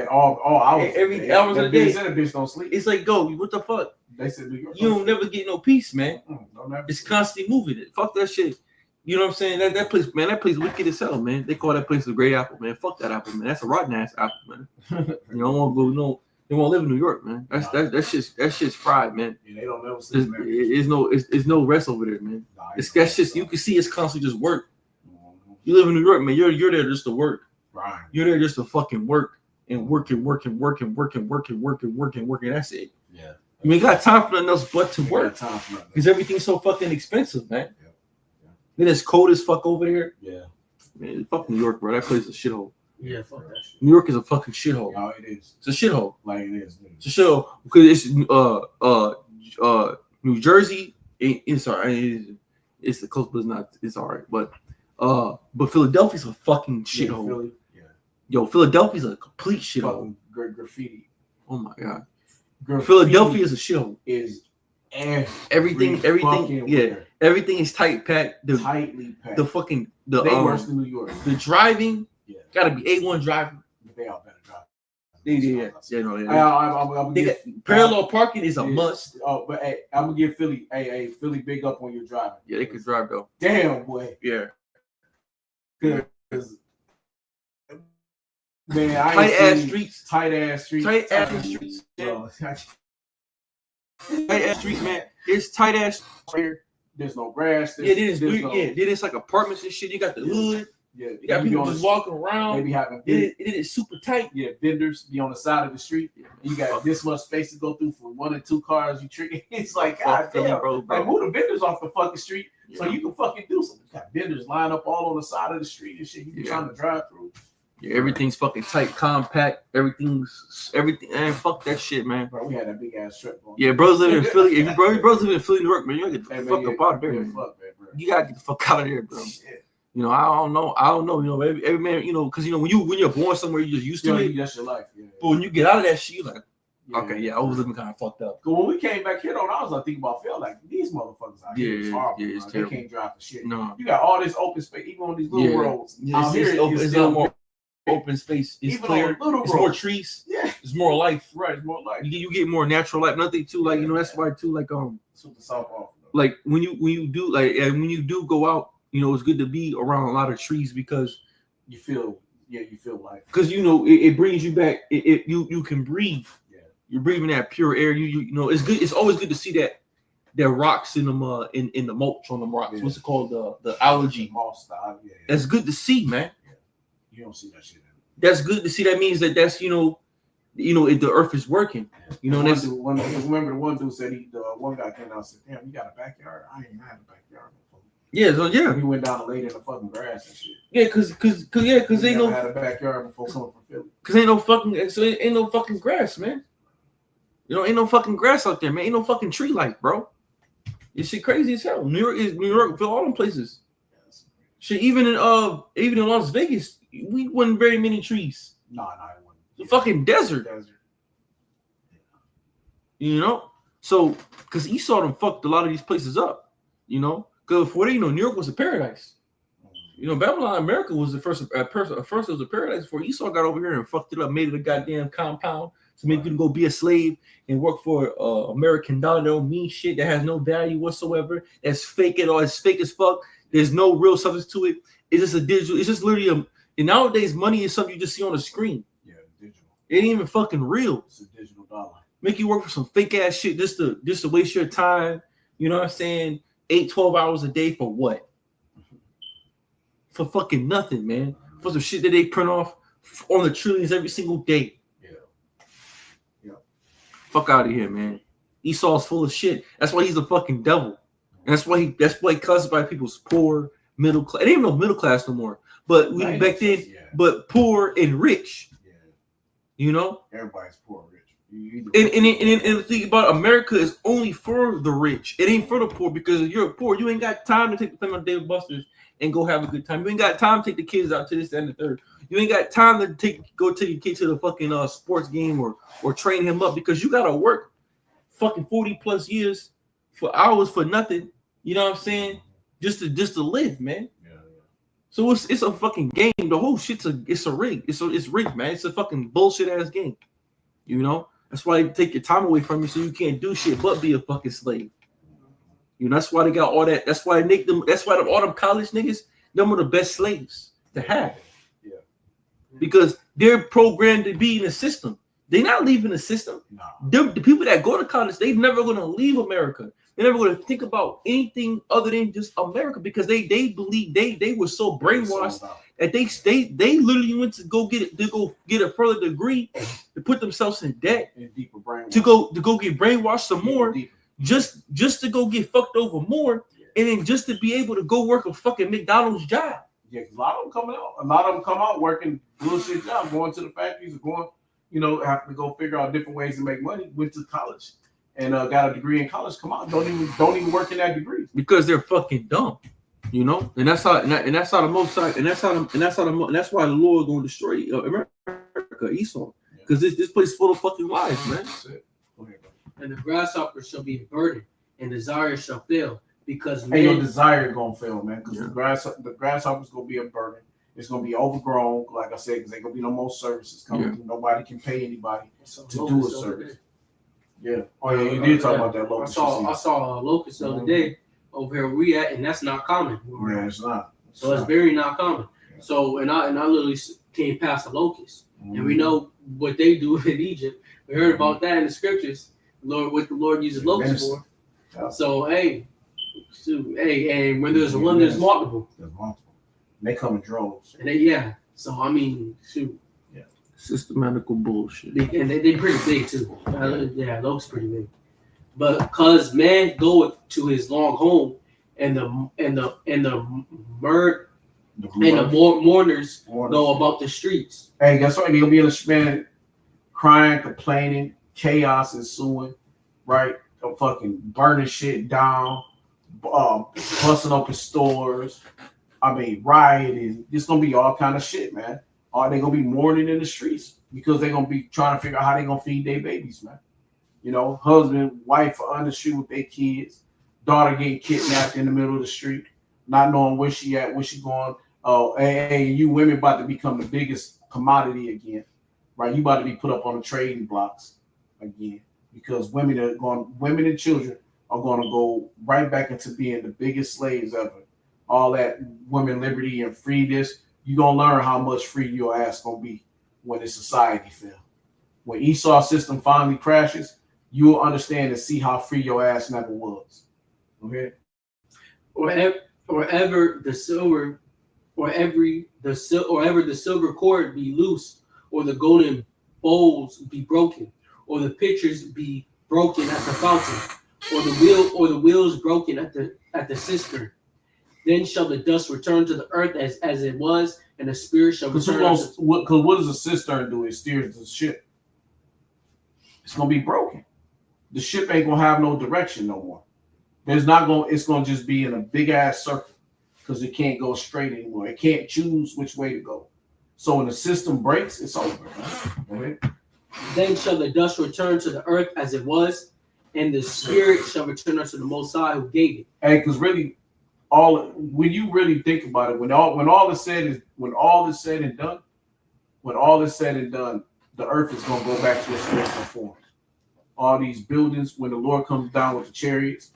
All hours. Every hours of the day. That bitch don't sleep. It's like, go, what the fuck? They said New York. You don't never get no peace, man. Don't it's constantly moving. Fuck that shit. You know what I'm saying? That place, man. That place wicked as hell, man. They call that place the Great Apple, man. Fuck that apple, man. That's a rotten ass apple, man. You don't want to go. No, they won't live in New York, man. That shit's fried, man. Yeah, they don't never sleep. It's no rest over there, man. That's just you can see it's constantly just work. You live in New York, man. You're there just to work. Right. You're there just to fucking work and working. That's it. Yeah. You ain't got time for nothing else but to work. Because everything's so fucking expensive, man. Yeah. Then it's cold as fuck over there. Yeah. Man, fuck New York, bro. That place is a shithole. Yeah, fuck that shit. New York is a fucking shithole. Oh, it is. It's a shithole. Like it is. Dude. It's a shithole because it's New Jersey. It's alright. It's the coast, but it's not. It's alright. But Philadelphia's a fucking shithole. Philly. Yeah. Yo, Philadelphia's a complete shithole. Graffiti. Oh my god. Graffiti Philadelphia is a shithole. Is everything. Yeah. Everything is tight packed. Tightly packed. The fucking they worse than New York. The driving. Yeah. Gotta be A1 driving. They all better drive. Parallel parking is a must. Oh, but hey, I'm gonna give Philly. Hey, Philly, big up on your driving. Yeah, they could drive though. Damn, boy. Yeah. Good. Man, tight ass streets. Tight ass streets. Tight ass streets. Tight ass streets, man. It's tight ass. There's no grass. Then it's like apartments and shit. You got the hood. Yeah, you got people just walking around. They be having it is super tight. Yeah, vendors be on the side of the street. And you got this much space to go through for 1 or 2 cars. You trick. It's like, God damn, bro. Like, move the vendors off the fucking street so you can fucking do something. You got vendors lined up all on the side of the street and shit. You be trying to drive through. Yeah, everything's fucking tight, compact. Everything. Man, fuck that shit, man. Bro, we had that big ass trip. Yeah, bros live in Philly. If you bros live in Philly, New York, man, you gotta get the fuck up out of there, man. You gotta get the fuck out of there, bro. Shit. You know, I don't know. You know, every man, you know, because you know when you're born somewhere, you're just used to it. That's your life. Yeah. But when you get out of that shit, you're like, okay, I was living kind of fucked up. But when we came back here, though, I was like thinking about Phil, like these motherfuckers out here is horrible. Yeah, it's they terrible. can't drive for shit. No, you got all this open space, even on these little roads. Out here, it's a lot more open space. It's clear. It's more trees. Yeah, it's more life. Right, it's more life. You get more natural life. Nothing too like that's why too like super soft off. Like when you do go out. You know, it's good to be around a lot of trees because you feel life. Because you know it brings you back. You can breathe. Yeah, you're breathing that pure air. You know it's good. It's always good to see that rocks in them in the mulch on them rocks. Yeah. What's it called? The algae. Moss. Yeah. That's good to see, man. Yeah. You don't see that shit. That's good to see. That means that's you know if the earth is working. Yeah. You know, remember the one dude said the one guy came out and said, "Damn, you got a backyard? I ain't had a backyard." Yeah, so yeah. He went down and laid in the fucking grass and shit. Yeah, cause ain't no had a backyard before coming from Philly. Cause ain't no fucking grass, man. You know, ain't no fucking grass out there, man. Ain't no fucking tree life, bro. This shit crazy as hell. New York, all them places. Shit, even in Las Vegas, we wasn't very many trees. No, it wasn't. It's a fucking desert. You know, so because Esau done fucked a lot of these places up. You know. Because before New York was a paradise. You know, Babylon, America was the first. First, it was a paradise before Esau got over here and fucked it up, made it a goddamn compound to make you go be a slave and work for American dollar. That don't mean shit. That has no value whatsoever. That's fake at all. It's fake as fuck. There's no real substance to it. It's just a digital. It's just literally and nowadays money is something you just see on the screen. Yeah, digital. It ain't even fucking real. It's a digital dollar. Make you work for some fake ass shit just to waste your time. You know what I'm saying? 8-12 hours a day for what? For fucking nothing, man. For some shit that they print off on the trillions every single day. Yeah. Fuck out of here, man. Esau's full of shit. That's why he's a fucking devil. And that's why he classifies people's poor, middle class. It ain't even no middle class no more. but back then, but poor and rich. Yeah. You know, everybody's poor and rich. And the thing about America is only for the rich. It ain't for the poor, because if you're poor, you ain't got time to take the family on Dave Buster's and go have a good time. You ain't got time to take the kids out to this and the third. You ain't got time to go take your kid to the fucking sports game or train him up, because you gotta work fucking 40 plus years for hours for nothing. You know what I'm saying? Just to live, man. Yeah. So it's a fucking game. The whole shit's a rig. It's rigged, man. It's a fucking bullshit ass game. You know? That's why they take your time away from you, so you can't do shit but be a fucking slave. You know, that's why they got all that. That's why they make them. That's why all them college niggas, them are the best slaves to have. Yeah. Because they're programmed to be in the system. They're not leaving the system. No. The people that go to college, they're never going to leave America. They're never going to think about anything other than just America, because they believe they were so brainwashed that they literally went to go get a further degree to put themselves in debt to go get brainwashed some more, just to go get fucked over more, and then just to be able to go work a fucking McDonald's job. Yeah, a lot of them coming out. A lot of them come out working bullshit jobs, going to the factories or going, having to go figure out different ways to make money. Went to college and got a degree in college. Come out, don't even work in that degree because they're fucking dumb. You know, and that's how the most side, and that's why the Lord is going to destroy America, Esau, because this place is full of fucking lies, man. That's it. Go ahead, bro. And the grasshopper shall be a burden, and desire shall fail, because your desire gonna fail, man. Because the grasshopper's gonna be a burden. It's gonna be overgrown, like I said, because ain't gonna be no more services coming through. Nobody can pay anybody to do a service. Yeah. Oh yeah, you did talk about that locust. I saw a locust the other day over here where we at, and that's not common. Yeah, it's not. It's very not common. Yeah. So and I literally came past a locust, and we know what they do in Egypt. We heard about that in the scriptures. What the Lord uses locusts for. Yeah. So hey, and when there's one, there's multiple. There's multiple. They come in droves. And so I mean, shoot. Yeah. Systematical bullshit. And they pretty big too. Yeah, locusts pretty big. But cause man goeth to his long home, and the mourners go about the streets. Hey, guess what? You'll be in the man crying, complaining, chaos ensuing, right? Fucking burning shit down, busting open stores. I mean, rioting. It's gonna be all kind of shit, man. Are they gonna be mourning in the streets because they're gonna be trying to figure out how they're gonna feed their babies, man? You know, husband, wife are under the street with their kids, daughter getting kidnapped in the middle of the street, not knowing where she at, where she going. Oh, hey, you women about to become the biggest commodity again, right? You about to be put up on the trading blocks again, because women and children are going to go right back into being the biggest slaves ever. All that women liberty and free this, you're going to learn how much free your ass going to be when the society fails. When Esau's system finally crashes, you'll understand and see how free your ass never was. Okay? Or ever the silver cord be loose, or the golden bowls be broken, or the pitchers be broken at the fountain, or the wheels broken at the cistern. Then shall the dust return to the earth as it was, and the spirit shall return. Because what does a cistern do? It steers the ship. It's gonna be broken. The ship ain't gonna have no direction no more. It's gonna just be in a big ass circle, because it can't go straight anymore. It can't choose which way to go. So when the system breaks, it's over. Right? Then shall the dust return to the earth as it was, and the spirit shall return unto the Most High who gave it. Hey, because really, when you really think about it, when all is said and done, the earth is gonna go back to its original form. All these buildings, when the Lord comes down with the chariots,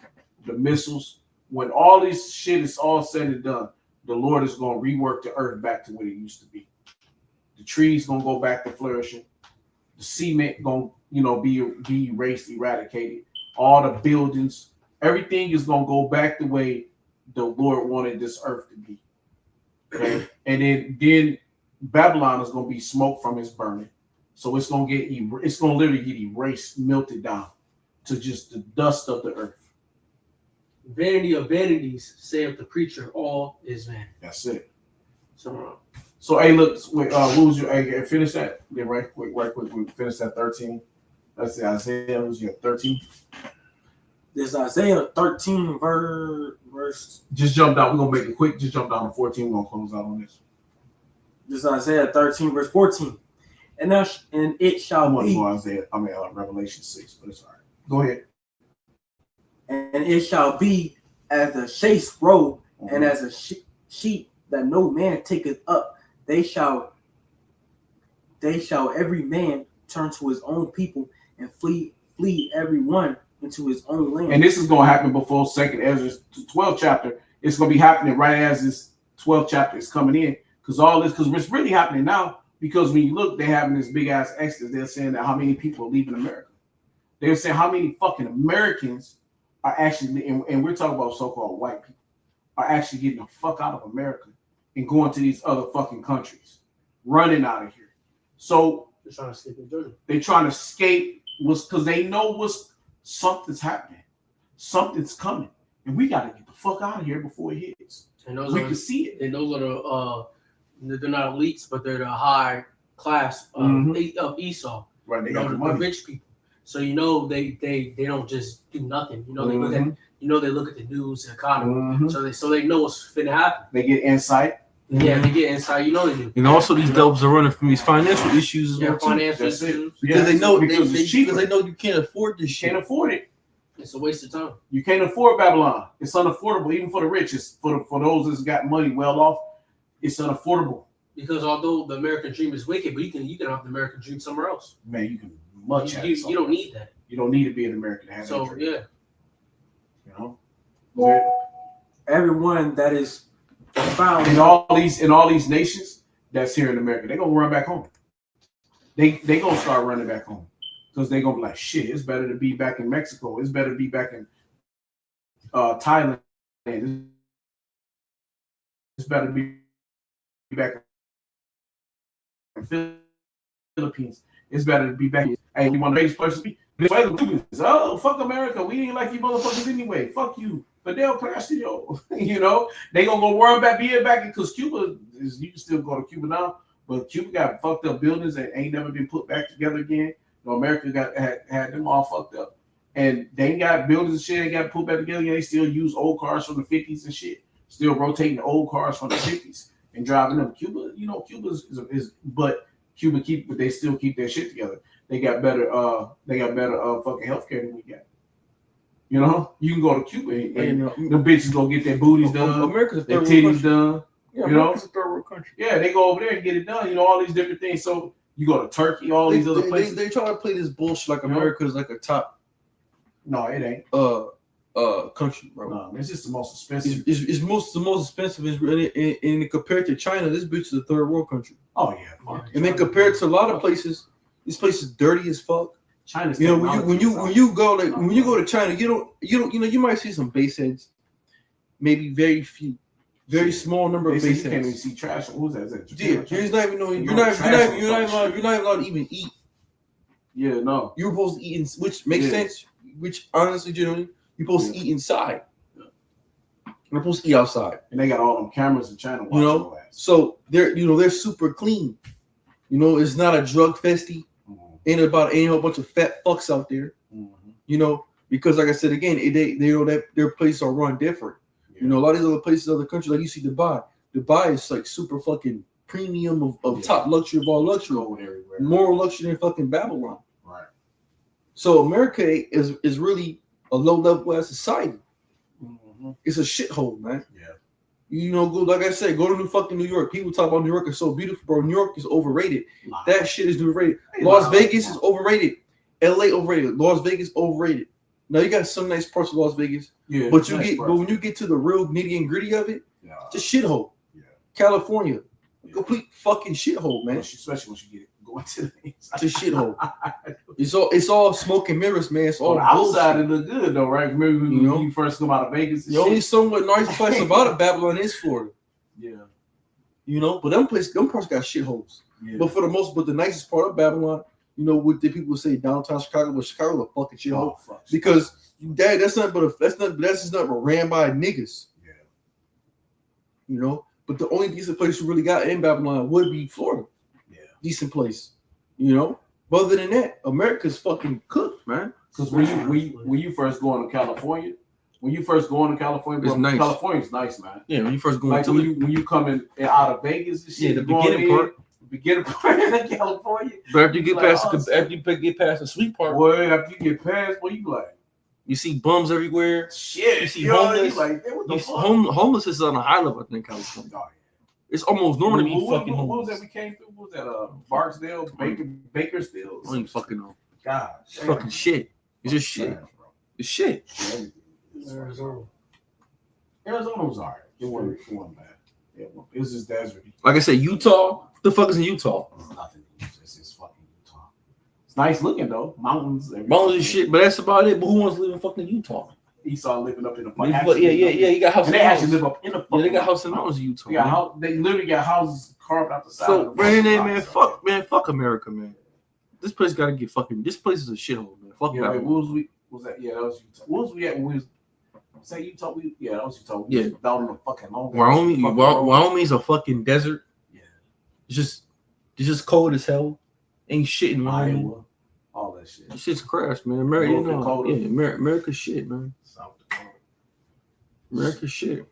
the missiles, when all this shit is all said and done, the Lord is gonna rework the earth back to what it used to be. The trees gonna go back to flourishing. The cement gonna, be erased, eradicated. All the buildings, everything is gonna go back the way the Lord wanted this earth to be. Okay? And then Babylon is gonna be smoke from its burning. So it's gonna literally get erased, melted down to just the dust of the earth. Vanity of vanities, saith the preacher, all is vanity. That's it. somewhere. So hey, look, wait, what was your? Hey, finish that. Yeah, right quick. We finish that 13. Let's see, Isaiah was your 13. This Isaiah 13 verse. Just jump down. We're gonna make it quick. Just jump down to 14. We're gonna close out on this. This Isaiah 13 verse 14. And it shall I want to be. go Isaiah. Revelation 6, but it's all right. Go ahead. And it shall be as a chaste robe and as a sheep that no man taketh up. They shall every man turn to his own people and flee every one into his own land. And this is going to happen before 2nd Ezra 12th chapter. It's going to be happening right as this 12th chapter is coming in, because it's really happening now. Because when you look, they're having this big ass exodus. They're saying that how many people are leaving America. They're saying how many fucking Americans are actually, and we're talking about so-called white people, are actually getting the fuck out of America and going to these other fucking countries, running out of here. So They're trying to escape the journey. They're trying to escape because they know something's happening, something's coming, and we got to get the fuck out of here before it hits. And those we are, can see it. And those are they're not elites, but they're the high class of Esau. Right, they You got know, the the money. rich people. So they don't just do nothing. They look at they look at the news, the economy. So they know what's finna happen. They get insight. Yeah, they get inside. You know they do. And also these devils are running from these financial issues as Yeah, well too. financial That's it. issues. Because they know because it's cheaper. because they know you can't afford this You shit. can't afford it. It's a waste of time. You can't afford Babylon. It's unaffordable, even for the rich. It's for those that's got money well off. It's unaffordable. Because although the American dream is wicked, but you can have the American dream somewhere else. Man, you can much have You something. don't need that. You don't need to be an American to have So that dream. yeah. You know? Everyone that is found In all these nations that's here in America, they're gonna run back home. They gonna start running back home. Because they're gonna be like, shit, it's better to be back in Mexico. It's better to be back in Thailand. It's better to be back in Philippines. It's better to be back. Hey, we want the biggest place to be. Oh, fuck America. We didn't like you motherfuckers anyway. Fuck you. Fidel Castillo. You know, they gonna go run back, be back because Cuba is, you can still go to Cuba now, but Cuba got fucked up buildings that ain't never been put back together again. You know, America had them all fucked up. And they ain't got buildings and shit, they got put back together again. They still use old cars from the 50s and shit. Still rotating the old cars from the 50s and driving them. Cuba, you know, Cuba is but Cuba but they still keep their shit together. They got better fucking healthcare than we got. You know, you can go to Cuba and the bitches go get their booties done, America's a their third titties world country. done. Yeah, you know? America's a third world country. Yeah, they go over there and get it done. You know, all these different things. So you go to Turkey, all these other places. They try to play this bullshit like America's like a top No, it ain't. country, bro. No, it's just the most expensive. It's the most expensive. And compared to China, this bitch is a third world country. Oh yeah, fuck. And then compared to a lot of places, this place is dirty as fuck. China's, you know, when you go to China, you might see some base heads, maybe very few, very small number of base heads. You can't even see trash. Who's that? Is that Yeah, you're not even allowed to even eat. Yeah, no. You're supposed to eat, which makes sense. Which honestly, generally, you're supposed to eat inside. You're supposed to eat outside. And they got all them cameras in China. You know, so they're super clean. You know, it's not a drug festy. Ain't a whole bunch of fat fucks out there. You know, because like I said again, they know that their places are run different. You know, a lot of these other places, other countries, like you see Dubai. Dubai is like super fucking premium of top luxury of all luxury. More luxury than fucking Babylon. Right. So America is really a low level ass society. It's a shithole, man. Yeah. You know, like I said, go to fucking New York. People talk about New York is so beautiful, bro. New York is overrated. That shit is overrated. Las Vegas is overrated. LA overrated. Las Vegas overrated. Now you got some nice parts of Las Vegas, but when you get to the real nitty and gritty of it, it's a shithole. Yeah. California, complete fucking shithole, man. Especially once you get it going to the inside. It's a shithole. It's all smoke and mirrors, man. It's all the outside it look good though, right? Remember when you first come out of Vegas? The only somewhat nice place about Babylon is Florida. Yeah. You know, but them parts got shitholes. Yeah. But the nicest part of Babylon, you know, what the people say downtown Chicago, but Chicago a fucking shithole. Because that's just not ran by niggas. Yeah. You know, But the only decent place you really got in Babylon would be Florida. Yeah. Decent place. You know? But other than that, America's fucking cooked, man. Because when you first going to California, it's bro, nice. California's nice, man. Yeah, when you first going Like to when you coming out of Vegas and shit, the beginning part in California. But after you get like, past oh, after you get past the sweet part, boy, after you get past, boy, you like you see bums everywhere. shit. You see yo, homeless. you like, hey, what the You fuck? homeless is on a high level, I think, California. Oh, yeah. It's almost normal to be What fucking was homeless. that we came through? What was that Barksdale, Bakersfield? I don't even fucking know. God, It's fucking shit. It's just shit. It's shit. Arizona was alright. It wasn't bad. It was just desert. Like I said, Utah. The fuck is in Utah? It's nothing. It's just fucking Utah. It's nice looking though. Mountains. Mountains and shit, but that's about it. But who wants to live in fucking Utah? Esau living up in the Yeah. You got houses. And they actually live up in the fucking Yeah, they got houses in the mountains in Utah. They literally got houses carved out the side. So, of the man, fucking fuck America, man. This place gotta get fucking. This place is a shithole, man. Fuck yeah, that. wait, what was that? Yeah, that was Utah. What was we at when we was? Was that Utah? That was Utah. We was down in the fucking long. Wyoming's a fucking desert. Yeah, It's just cold as hell. Ain't shit in Wyoming. Iowa, all that shit. This shit's crash, man. America, North Dakota. America's shit, man. South Dakota. America's shit.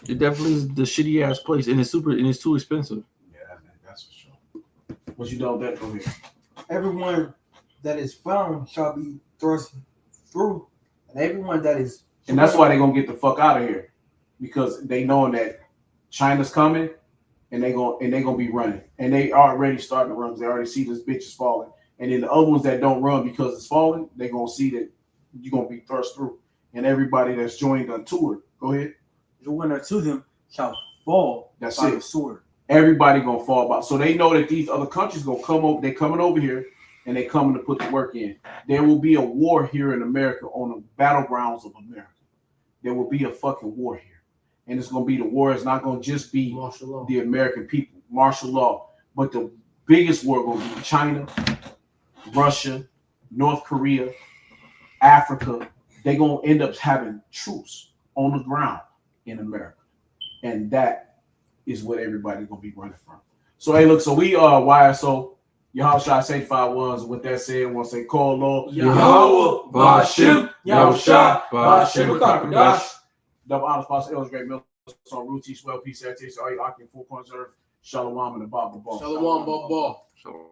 It definitely is the shitty ass place, and it's too expensive. Yeah, that's for sure. What you done with that? Go ahead. Everyone that is found shall be thrust through, and everyone that is. And that's why they're gonna get the fuck out of here, because they knowing that China's coming, and they gonna be running, and they already starting to run. They already see this bitch is falling, and then the other ones that don't run because it's falling, they gonna see that you're gonna be thrust through, and everybody that's joined on tour. Go ahead. The winner to them shall fall. That's by it. the sword. Everybody gonna fall by. So they know that these other countries gonna come over. They coming over here, and they coming to put the work in. There will be a war here in America on the battlegrounds of America. There will be a fucking war here, and it's gonna be the war. It's not gonna just be Martial law. the American people, martial law, but the biggest war gonna be China, Russia, North Korea, Africa. They gonna end up having troops on the ground in America, and that is what everybody's gonna be running from. So hey, look, so we YSO. Yahweh Shai say 5 ones. With that said, I want to say call Lord. Yahweh, Bashim, Yahushua, Bashim, Kakadash. Double honor sponsor, Elders Great Mills on Root, Teach Well, Peace, Sanitation, all you Octane 4 Points Earth, Shalom, and the Bible Ball. Shalom, Baba. So.